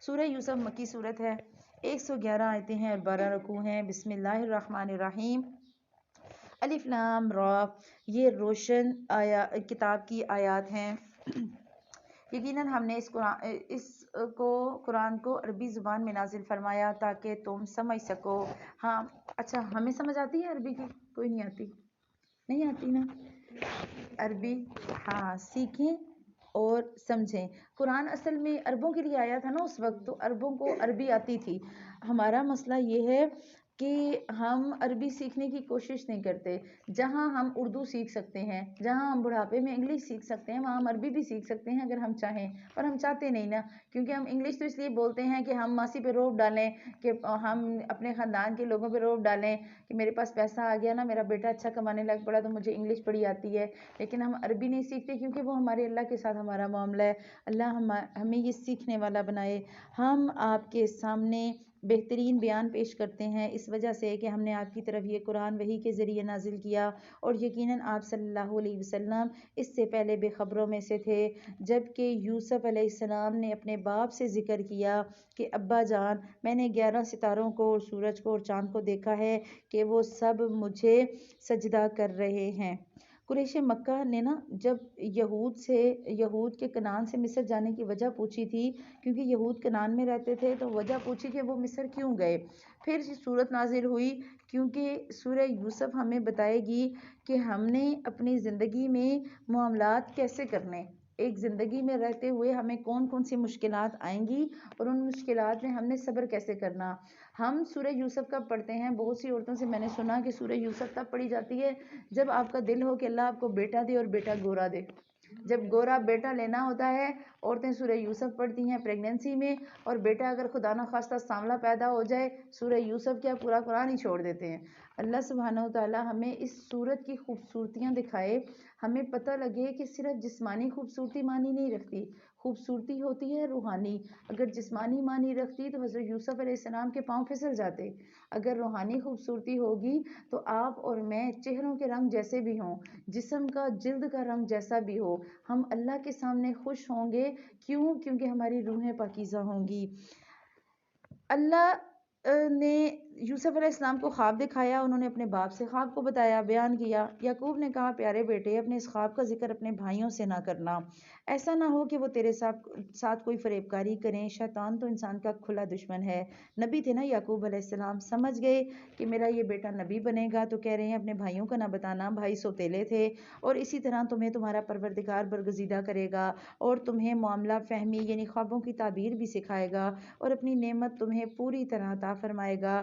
سورہ یوسف مکی صورت ہے، 111 آیتیں ہیں اور 12 رکوع ہیں۔ بسم اللہ الرحمن الرحیم۔ الف لام را، یہ روشن کتاب کی آیات ہیں۔ یقیناً ہم نے قرآن کو عربی زبان میں نازل فرمایا تاکہ تم سمجھ سکو۔ ہاں اچھا، ہمیں سمجھ آتی ہے عربی کی؟ کوئی نہیں آتی؟ نہیں آتی نا عربی؟ ہاں سیکھیں اور سمجھیں۔ قرآن اصل میں عربوں کے لیے آیا تھا نا اس وقت، تو عربوں کو عربی آتی تھی۔ ہمارا مسئلہ یہ ہے کہ ہم عربی سیکھنے کی کوشش نہیں کرتے۔ جہاں ہم اردو سیکھ سکتے ہیں، جہاں ہم بڑھاپے میں انگلش سیکھ سکتے ہیں، وہاں ہم عربی بھی سیکھ سکتے ہیں اگر ہم چاہیں، اور ہم چاہتے نہیں نا، کیونکہ ہم انگلش تو اس لیے بولتے ہیں کہ ہم ماسی پہ روب ڈالیں، کہ ہم اپنے خاندان کے لوگوں پہ روب ڈالیں کہ میرے پاس پیسہ آ گیا نا، میرا بیٹا اچھا کمانے لگ پڑا تو مجھے انگلش بڑی آتی ہے، لیکن ہم عربی نہیں سیکھتے کیونکہ وہ ہمارے اللہ کے ساتھ ہمارا معاملہ ہے۔ اللہ ہمیں یہ سیکھنے والا بنائے۔ ہم آپ کے سامنے بہترین بیان پیش کرتے ہیں اس وجہ سے کہ ہم نے آپ کی طرف یہ قرآن وحی کے ذریعے نازل کیا، اور یقیناً آپ صلی اللہ علیہ وسلم اس سے پہلے بے خبروں میں سے تھے۔ جب کہ یوسف علیہ السلام نے اپنے باپ سے ذکر کیا کہ ابا جان، میں نے 11 ستاروں کو اور سورج کو اور چاند کو دیکھا ہے کہ وہ سب مجھے سجدہ کر رہے ہیں۔ قریش مکہ نے نا جب یہود کے کنعان سے مصر جانے کی وجہ پوچھی تھی، کیونکہ یہود کنعان میں رہتے تھے، تو وجہ پوچھی کہ وہ مصر کیوں گئے۔ پھر صورت نازل ہوئی، کیونکہ سورہ یوسف ہمیں بتائے گی کہ ہم نے اپنی زندگی میں معاملات کیسے کرنے، ایک زندگی میں رہتے ہوئے ہمیں کون کون سی مشکلات آئیں گی اور ان مشکلات میں ہم نے صبر کیسے کرنا۔ ہم سورہ یوسف کب پڑھتے ہیں؟ بہت سی عورتوں سے میں نے سنا کہ سورہ یوسف تب پڑھی جاتی ہے جب آپ کا دل ہو کہ اللہ آپ کو بیٹا دے اور بیٹا گورا دے۔ جب گورا بیٹا لینا ہوتا ہے عورتیں سورہ یوسف پڑھتی ہیں پریگننسی میں، اور بیٹا اگر خدا نہ خواستہ سانولا پیدا ہو جائے، سورہ یوسف کیا پورا قرآن ہی چھوڑ دیتے ہیں۔ اللہ سبحانہ وتعالی ہمیں اس سورت کی خوبصورتیاں دکھائے، ہمیں پتہ لگے کہ صرف جسمانی خوبصورتی معنی نہیں رکھتی، خوبصورتی ہوتی ہے روحانی۔ اگر جسمانی معنی رکھتی تو حضرت یوسف علیہ السلام کے پاؤں پھسل جاتے۔ اگر روحانی خوبصورتی ہوگی تو آپ اور میں چہروں کے رنگ جیسے بھی ہوں، جسم کا جلد کا رنگ جیسا بھی ہو، ہم اللہ کے سامنے خوش ہوں گے۔ کیوں؟ کیونکہ ہماری روحیں پاکیزہ ہوں گی۔ اللہ نے یوسف علیہ السلام کو خواب دکھایا، انہوں نے اپنے باپ سے خواب کو بتایا، بیان کیا۔ یعقوب نے کہا پیارے بیٹے، اپنے اس خواب کا ذکر اپنے بھائیوں سے نہ کرنا، ایسا نہ ہو کہ وہ تیرے ساتھ کوئی فریب کاری کریں، شیطان تو انسان کا کھلا دشمن ہے۔ نبی تھے نا یعقوب علیہ السلام، سمجھ گئے کہ میرا یہ بیٹا نبی بنے گا، تو کہہ رہے ہیں اپنے بھائیوں کا نہ بتانا، بھائی سوتیلے تھے، اور اسی طرح تمہیں تمہارا پروردگار برگزیدہ کرے گا اور تمہیں معاملہ فہمی یعنی خوابوں کی تعبیر بھی سکھائے گا، اور اپنی نعمت تمہیں پوری طرح عطا فرمائے گا،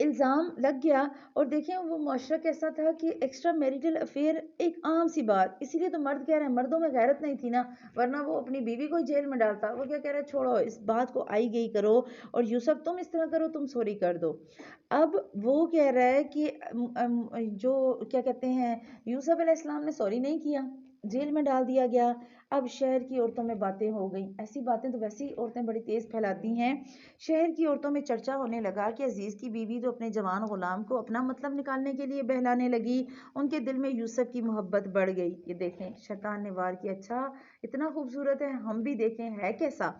الزام لگ گیا، اور دیکھیں وہ معاشرہ کیسا تھا کہ ایکسٹرا میریٹل افیئر ایک عام سی بات، اسی لیے تو مرد کہہ رہے ہیں مردوں میں غیرت نہیں تھی نا، ورنہ وہ اپنی بیوی کو جیل میں ڈالتا، وہ کیا کہہ رہا ہے چھوڑو اس بات کو آئی گئی کرو، اور یوسف تم اس طرح کرو، تم سوری کر دو۔ اب وہ کہہ رہا ہے کہ جو کیا کہتے ہیں یوسف علیہ السلام نے سوری نہیں کیا، جیل میں ڈال دیا گیا۔ اب شہر کی عورتوں میں باتیں ہو گئیں، ایسی باتیں تو ویسی عورتیں بڑی تیز پھیلاتی ہیں، شہر کی عورتوں میں چرچا ہونے لگا کہ عزیز کی بیوی تو اپنے جوان غلام کو اپنا مطلب نکالنے کے لیے بہلانے لگی، ان کے دل میں یوسف کی محبت بڑھ گئی۔ یہ دیکھیں شیطان نے وار کیا، اچھا اتنا خوبصورت ہے، ہم بھی دیکھیں ہے کیسا،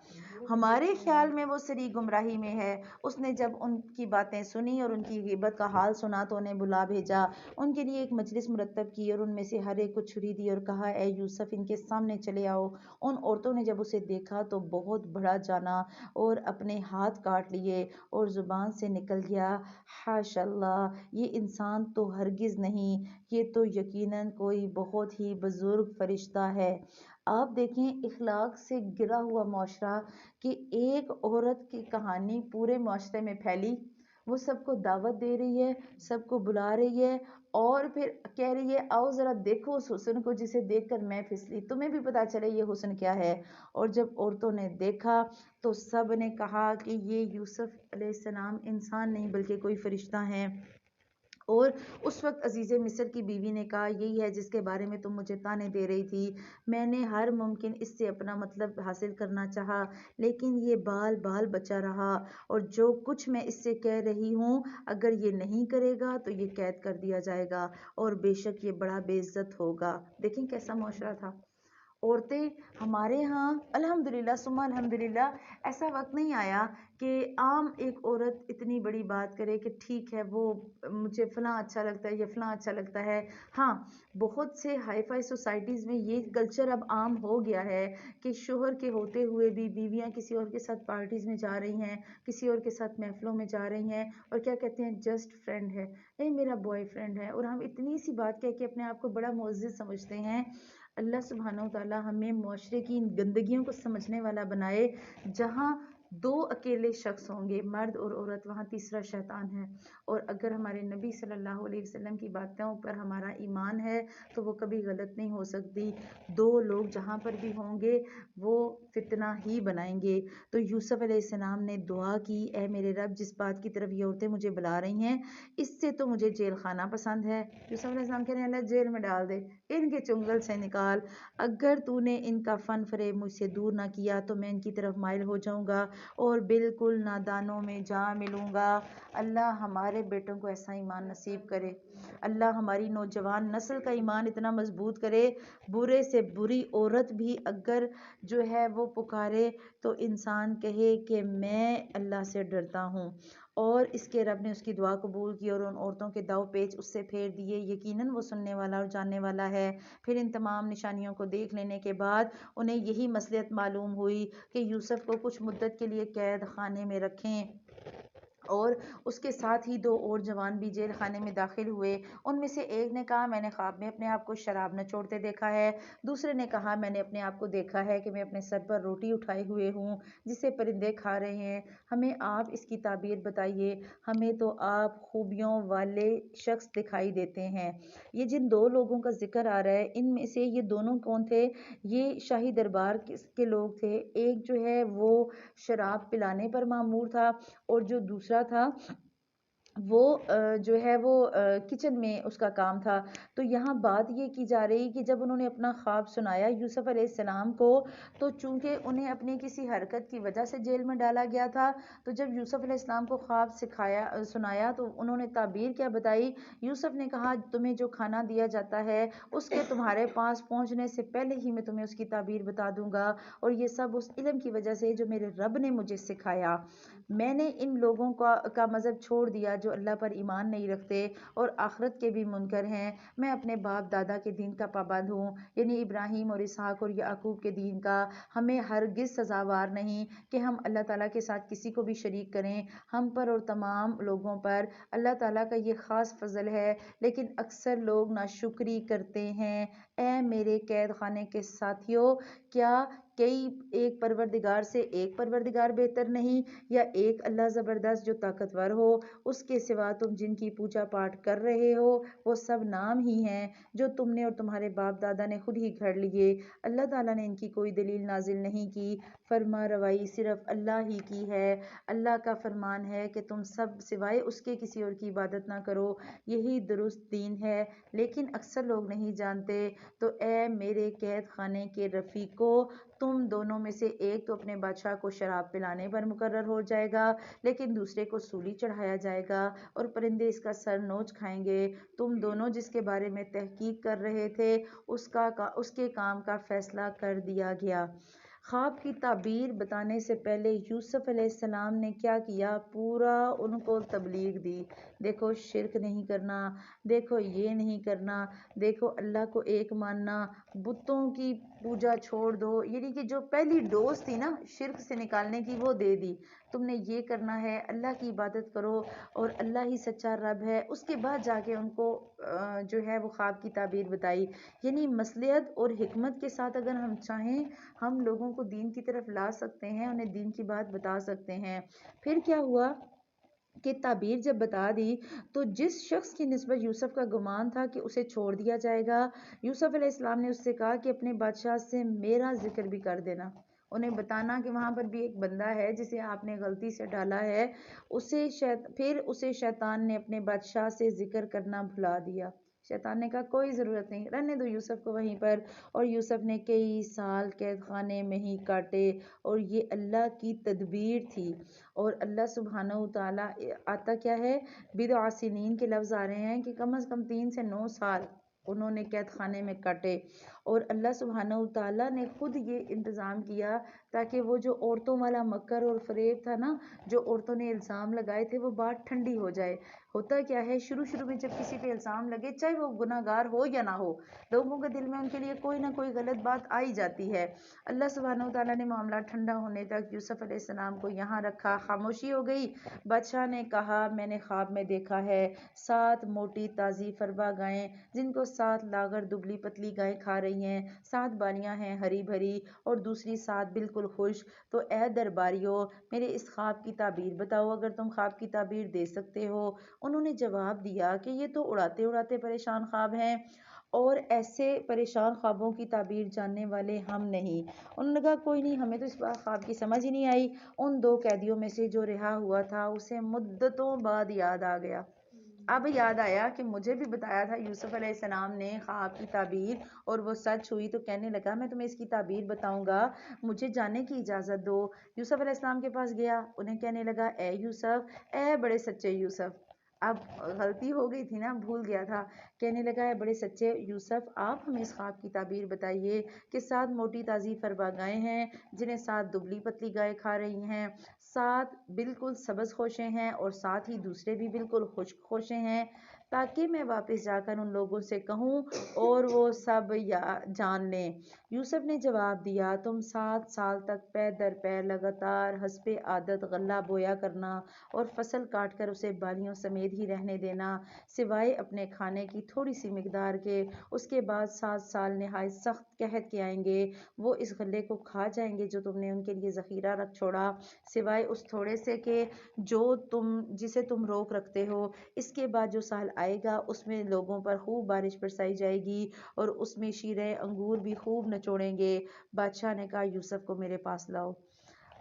ہمارے خیال میں وہ سری گمراہی میں ہے۔ اس نے جب ان کی باتیں سنی اور ان کی غیبت کا حال سنا تو انہیں بلا بھیجا، ان کے لیے ایک مجلس مرتب کی اور ان میں سے ہر ایک کو چھری دی اور کہا اے یوسف ان کے سامنے چلے آؤ۔ ان عورتوں نے جب اسے دیکھا تو بہت بڑا جانا اور اپنے ہاتھ کاٹ لیے اور زبان سے نکل گیا حاش اللہ، یہ انسان تو ہرگز نہیں، یہ تو یقیناً کوئی بہت ہی بزرگ فرشتہ ہے۔ آپ دیکھیں اخلاق سے گرا ہوا معاشرہ کہ ایک عورت کی کہانی پورے معاشرے میں پھیلی، وہ سب کو دعوت دے رہی ہے، سب کو بلا رہی ہے، اور پھر کہہ رہی ہے آؤ ذرا دیکھو اس حسن کو جسے دیکھ کر میں پھسلی، تمہیں بھی پتا چلے یہ حسن کیا ہے۔ اور جب عورتوں نے دیکھا تو سب نے کہا کہ یہ یوسف علیہ السلام انسان نہیں بلکہ کوئی فرشتہ ہیں۔ اور اس وقت عزیز مصر کی بیوی نے کہا یہی ہے جس کے بارے میں تم مجھے تانے دے رہی تھی، میں نے ہر ممکن اس سے اپنا مطلب حاصل کرنا چاہا لیکن یہ بال بال بچا رہا، اور جو کچھ میں اس سے کہہ رہی ہوں اگر یہ نہیں کرے گا تو یہ قید کر دیا جائے گا اور بے شک یہ بڑا بے عزت ہوگا۔ دیکھیں کیسا معاشرہ تھا۔ عورتیں ہمارے ہاں الحمدللہ ثم الحمدللہ ایسا وقت نہیں آیا کہ عام ایک عورت اتنی بڑی بات کرے کہ ٹھیک ہے وہ مجھے فلاں اچھا لگتا ہے یا فلاں اچھا لگتا ہے۔ ہاں بہت سے ہائی فائی سوسائٹیز میں یہ کلچر اب عام ہو گیا ہے کہ شوہر کے ہوتے ہوئے بھی بیویاں کسی اور کے ساتھ پارٹیز میں جا رہی ہیں، کسی اور کے ساتھ محفلوں میں جا رہی ہیں اور کیا کہتے ہیں جسٹ فرینڈ ہے، اے میرا بوائے فرینڈ ہے، اور ہم اتنی سی بات کہہ کے اپنے آپ کو بڑا معزز سمجھتے ہیں۔ اللہ سبحانہ وتعالی ہمیں معاشرے کی ان گندگیوں کو سمجھنے والا بنائے، جہاں دو اکیلے شخص ہوں گے مرد اور عورت وہاں تیسرا شیطان ہے، اور اگر ہمارے نبی صلی اللہ علیہ وسلم کی باتوں پر ہمارا ایمان ہے تو وہ کبھی غلط نہیں ہو سکتی، دو لوگ جہاں پر بھی ہوں گے وہ فتنہ ہی بنائیں گے۔ تو یوسف علیہ السلام نے دعا کی اے میرے رب جس بات کی طرف یہ عورتیں مجھے بلا رہی ہیں اس سے تو مجھے جیل خانہ پسند ہے۔ یوسف علیہ السلام کہہ رہے ہیں اللہ جیل میں ڈال دے، ان کے چنگل سے نکال، اگر تو نے ان کا فن فریب مجھ سے دور نہ کیا تو میں ان کی طرف مائل ہو جاؤں گا اور بالکل نادانوں میں جا ملوں گا۔ اللہ ہمارے بیٹوں کو ایسا ایمان نصیب کرے، اللہ ہماری نوجوان نسل کا ایمان اتنا مضبوط کرے، برے سے بری عورت بھی اگر جو ہے وہ پکارے تو انسان کہے کہ میں اللہ سے ڈرتا ہوں، اور اس کے رب نے اس کی دعا قبول کی اور ان عورتوں کے داؤ پیچ اس سے پھیر دیے، یقیناً وہ سننے والا اور جاننے والا ہے۔ پھر ان تمام نشانیوں کو دیکھ لینے کے بعد انہیں یہی مصلحت معلوم ہوئی کہ یوسف کو کچھ مدت کے لیے قید خانے میں رکھیں، اور اس کے ساتھ ہی دو اور جوان بھی جیل خانے میں داخل ہوئے۔ ان میں سے ایک نے کہا میں نے خواب میں اپنے آپ کو شراب نہ چھوڑتے دیکھا ہے، دوسرے نے کہا میں نے اپنے آپ کو دیکھا ہے کہ میں اپنے سر پر روٹی اٹھائے ہوئے ہوں جسے پرندے کھا رہے ہیں، ہمیں آپ اس کی تعبیر بتائیے، ہمیں تو آپ خوبیوں والے شخص دکھائی دیتے ہیں۔ یہ جن دو لوگوں کا ذکر آ رہا ہے ان میں سے یہ دونوں کون تھے؟ یہ شاہی دربار کے لوگ تھے، ایک جو ہے وہ شراب پلانے پر مامور تھا اور جو دوسرا تھا وہ جو ہے وہ کچن میں اس کا کام تھا۔ تو یہاں بات یہ کی جا رہی کہ جب انہوں نے اپنا خواب سنایا یوسف علیہ السلام کو تو چونکہ انہیں اپنی کسی حرکت کی وجہ سے جیل میں ڈالا گیا تھا، تو جب یوسف علیہ السلام کو خواب سنایا تو انہوں نے تعبیر کیا بتائی؟ یوسف نے کہا تمہیں جو کھانا دیا جاتا ہے اس کے تمہارے پاس پہنچنے سے پہلے ہی میں تمہیں اس کی تعبیر بتا دوں گا، اور یہ سب اس علم کی وجہ سے جو میرے رب نے مجھے سکھایا۔ میں نے ان لوگوں کا مذہب چھوڑ دیا جو اللہ پر ایمان نہیں رکھتے اور آخرت کے بھی منکر ہیں، میں اپنے باپ دادا کے دین کا پابند ہوں، یعنی ابراہیم اور اسحاق اور یعقوب کے دین کا۔ ہمیں ہرگز سزاوار نہیں کہ ہم اللہ تعالیٰ کے ساتھ کسی کو بھی شریک کریں، ہم پر اور تمام لوگوں پر اللہ تعالیٰ کا یہ خاص فضل ہے، لیکن اکثر لوگ ناشکری کرتے ہیں۔ اے میرے قید خانے کے ساتھیوں، کیا کئی ایک پروردگار سے ایک پروردگار بہتر نہیں، یا ایک اللہ زبردست جو طاقتور ہو، اس کے سوا تم جن کی پوجا پاٹ کر رہے ہو وہ سب نام ہی ہیں جو تم نے اور تمہارے باپ دادا نے خود ہی گھڑ لیے۔ اللہ تعالیٰ نے ان کی کوئی دلیل نازل نہیں کی، فرما روائی صرف اللہ ہی کی ہے۔ اللہ کا فرمان ہے کہ تم سب سوائے اس کے کسی اور کی عبادت نہ کرو، یہی درست دین ہے، لیکن اکثر لوگ نہیں جانتے۔ تو اے میرے قید خانے کے رفیقو، تم دونوں میں سے ایک تو اپنے بادشاہ کو شراب پلانے پر مقرر ہو جائے گا، لیکن دوسرے کو سولی چڑھایا جائے گا اور پرندے اس کا سر نوچ کھائیں گے۔ تم دونوں جس کے بارے میں تحقیق کر رہے تھے اس کے کام کا فیصلہ کر دیا گیا۔ خواب کی تعبیر بتانے سے پہلے یوسف علیہ السلام نے کیا کیا؟ پورا ان کو تبلیغ دی۔ دیکھو شرک نہیں کرنا، دیکھو یہ نہیں کرنا، دیکھو اللہ کو ایک ماننا، بتوں کی پوجا چھوڑ دو، یعنی کہ جو پہلی ڈوز تھی نا شرک سے نکالنے کی وہ دے دی۔ تم نے یہ کرنا ہے، اللہ کی عبادت کرو اور اللہ ہی سچا رب ہے۔ اس کے بعد جا کے ان کو جو ہے وہ خواب کی تعبیر بتائی۔ یعنی مصلحت اور حکمت کے ساتھ اگر ہم چاہیں ہم لوگوں کو دین کی طرف لا سکتے ہیں، انہیں دین کی بات بتا سکتے ہیں۔ پھر کیا ہوا کہ تعبیر جب بتا دی تو جس شخص کی نسبت یوسف کا گمان تھا کہ اسے چھوڑ دیا جائے گا، یوسف علیہ السلام نے اس سے کہا کہ اپنے بادشاہ سے میرا ذکر بھی کر دینا، انہیں بتانا کہ وہاں پر بھی ایک بندہ ہے جسے آپ نے غلطی سے ڈالا ہے۔ پھر اسے شیطان نے اپنے بادشاہ سے ذکر کرنا بھلا دیا۔ شیطان نے کہا کوئی ضرورت نہیں، رہنے دو یوسف کو وہیں پر، اور یوسف نے کئی سال قید خانے میں ہی کاٹے، اور یہ اللہ کی تدبیر تھی۔ اور اللہ سبحانہ وتعالیٰ آتا کیا ہے، بضع سنین کے لفظ آ رہے ہیں کہ کم از کم 3 سے 9 سال انہوں نے قید خانے میں کاٹے، اور اللہ سبحانہ وتعالیٰ نے خود یہ انتظام کیا تاکہ وہ جو عورتوں والا مکر اور فریب تھا نا، جو عورتوں نے الزام لگائے تھے، وہ بات ٹھنڈی ہو جائے۔ ہوتا کیا ہے، شروع میں جب کسی پہ الزام لگے، چاہے وہ گناہ گار ہو یا نہ ہو، لوگوں کے دل میں ان کے لیے کوئی نہ کوئی غلط بات آئی جاتی ہے۔ اللہ سبحانہ وتعالیٰ نے معاملہ ٹھنڈا ہونے تک یوسف علیہ السلام کو یہاں رکھا، خاموشی ہو گئی۔ بادشاہ نے کہا میں نے خواب میں دیکھا ہے 7 موٹی تازی فربا گائیں جن کو 7 لاغر دبلی پتلی گائیں کھا رہی ہیں، 7 بالیاں ہیں ہری بھری اور دوسری 7 بالکل خشک۔ تو اے درباریوں، میرے اس خواب کی تعبیر بتاؤ اگر تم خواب کی تعبیر دے سکتے ہو۔ انہوں نے جواب دیا کہ یہ تو اڑاتے اڑاتے پریشان خواب ہیں، اور ایسے پریشان خوابوں کی تعبیر جاننے والے ہم نہیں۔ انہوں نے کہا کوئی نہیں، ہمیں تو اس بار خواب کی سمجھ ہی نہیں آئی۔ ان 2 قیدیوں میں سے جو رہا ہوا تھا اسے مدتوں بعد یاد آ گیا۔ اب یاد آیا کہ مجھے بھی بتایا تھا یوسف علیہ السلام نے خواب کی تعبیر اور وہ سچ ہوئی، تو کہنے لگا میں تمہیں اس کی تعبیر بتاؤں گا، مجھے جانے کی اجازت دو۔ یوسف علیہ السلام کے پاس گیا، انہیں کہنے لگا اے یوسف، اے بڑے سچے یوسف، اب غلطی ہو گئی تھی نا، بھول گیا تھا، کہنے لگا اے بڑے سچے یوسف، آپ ہمیں اس خواب کی تعبیر بتائیے کہ 7 موٹی تازی فربا گائیں ہیں جنہیں 7 دبلی پتلی گائیں کھا رہی ہیں، 7 بالکل سبز خوشیں ہیں اور ساتھ ہی دوسرے بھی بالکل خشک خوشیں ہیں، تاکہ میں واپس جا کر ان لوگوں سے کہوں اور وہ سب جان لیں۔ یوسف نے جواب دیا تم 7 سال تک پے در پے لگاتار حسب عادت غلہ بویا کرنا اور فصل کاٹ کر اسے بالیوں سمیت ہی رہنے دینا، سوائے اپنے کھانے کی تھوڑی سی مقدار کے۔ اس کے بعد 7 سال نہایت سخت قحط کے آئیں گے، وہ اس غلے کو کھا جائیں گے جو تم نے ان کے لیے ذخیرہ رکھ چھوڑا، سوائے اس تھوڑے سے کے جسے تم روک رکھتے ہو۔ اس کے بعد جو سال آئے گا اس میں لوگوں پر خوب بارش برسائی جائے گی اور اس میں شیریں انگور بھی خوب نچوڑیں گے۔ بادشاہ نے کہا یوسف کو میرے پاس لاؤ۔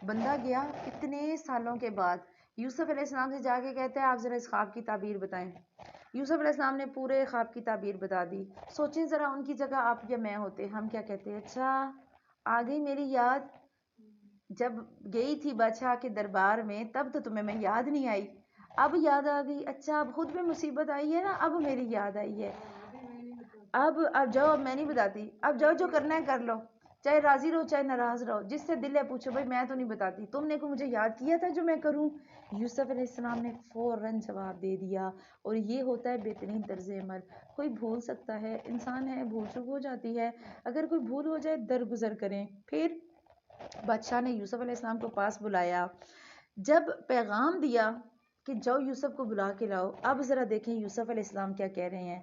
بندہ گیا اتنے سالوں کے بعد، یوسف علیہ السلام سے جا کے کہتا ہے آپ ذرا اس خواب کی تعبیر بتائیں۔ یوسف علیہ السلام نے پورے خواب کی تعبیر بتا دی۔ سوچیں ذرا ان کی جگہ آپ یا میں ہوتے، ہم کیا کہتے؟ اچھا آ گئی میری یاد، جب گئی تھی بادشاہ کے دربار میں تب تو تمہیں میں یاد نہیں آئی، اب یاد آ گئی، اچھا اب خود میں مصیبت آئی ہے نا، اب میری یاد آئی ہے، اب جاؤ، اب میں نہیں بتاتی، اب جاؤ جو کرنا ہے کر لو، چاہے راضی رہو چاہے ناراض رہو، جس سے دل ہے پوچھو، بھائی میں تو نہیں بتاتی، تم نے کو مجھے یاد کیا تھا جو میں کروں؟ یوسف علیہ السلام نے فوراً جواب دے دیا، اور یہ ہوتا ہے بہترین طرز عمل۔ کوئی بھول سکتا ہے، انسان ہے، بھول چک ہو جاتی ہے، اگر کوئی بھول ہو جائے درگزر کریں۔ پھر بادشاہ نے یوسف علیہ السلام کو پاس بلایا، جب پیغام دیا کہ جاؤ یوسف کو بلا کے لاؤ، اب ذرا دیکھیں یوسف علیہ السلام کیا کہہ رہے ہیں۔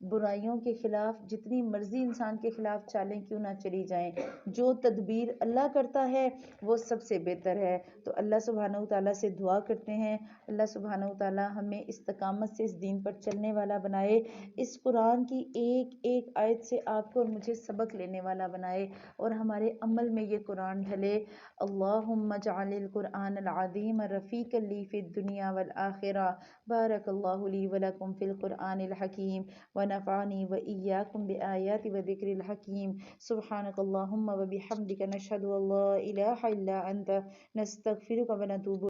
برائیوں کے خلاف جتنی مرضی انسان کے خلاف چالیں کیوں نہ چلی جائیں، جو تدبیر اللہ کرتا ہے وہ سب سے بہتر ہے۔ تو اللہ سبحانہ وتعالیٰ سے دعا کرتے ہیں، اللہ سبحانہ وتعالیٰ ہمیں استقامت سے اس دین پر چلنے والا بنائے، اس قرآن کی ایک ایک آیت سے آپ کو اور مجھے سبق لینے والا بنائے اور ہمارے عمل میں یہ قرآن ڈھلے۔ اللہم اجعل القرآن العظیم رفیقا لی فی الدنیا والآخرہ، بارک اللہ لی ولکم فی القرآن الحکیم ونفعنی وإیاکم بآیات وذکر الحکیم۔ سبحانک اللہم وبحمدک، نشہد ان لا الہ الا انت، نستغفرک ونتوب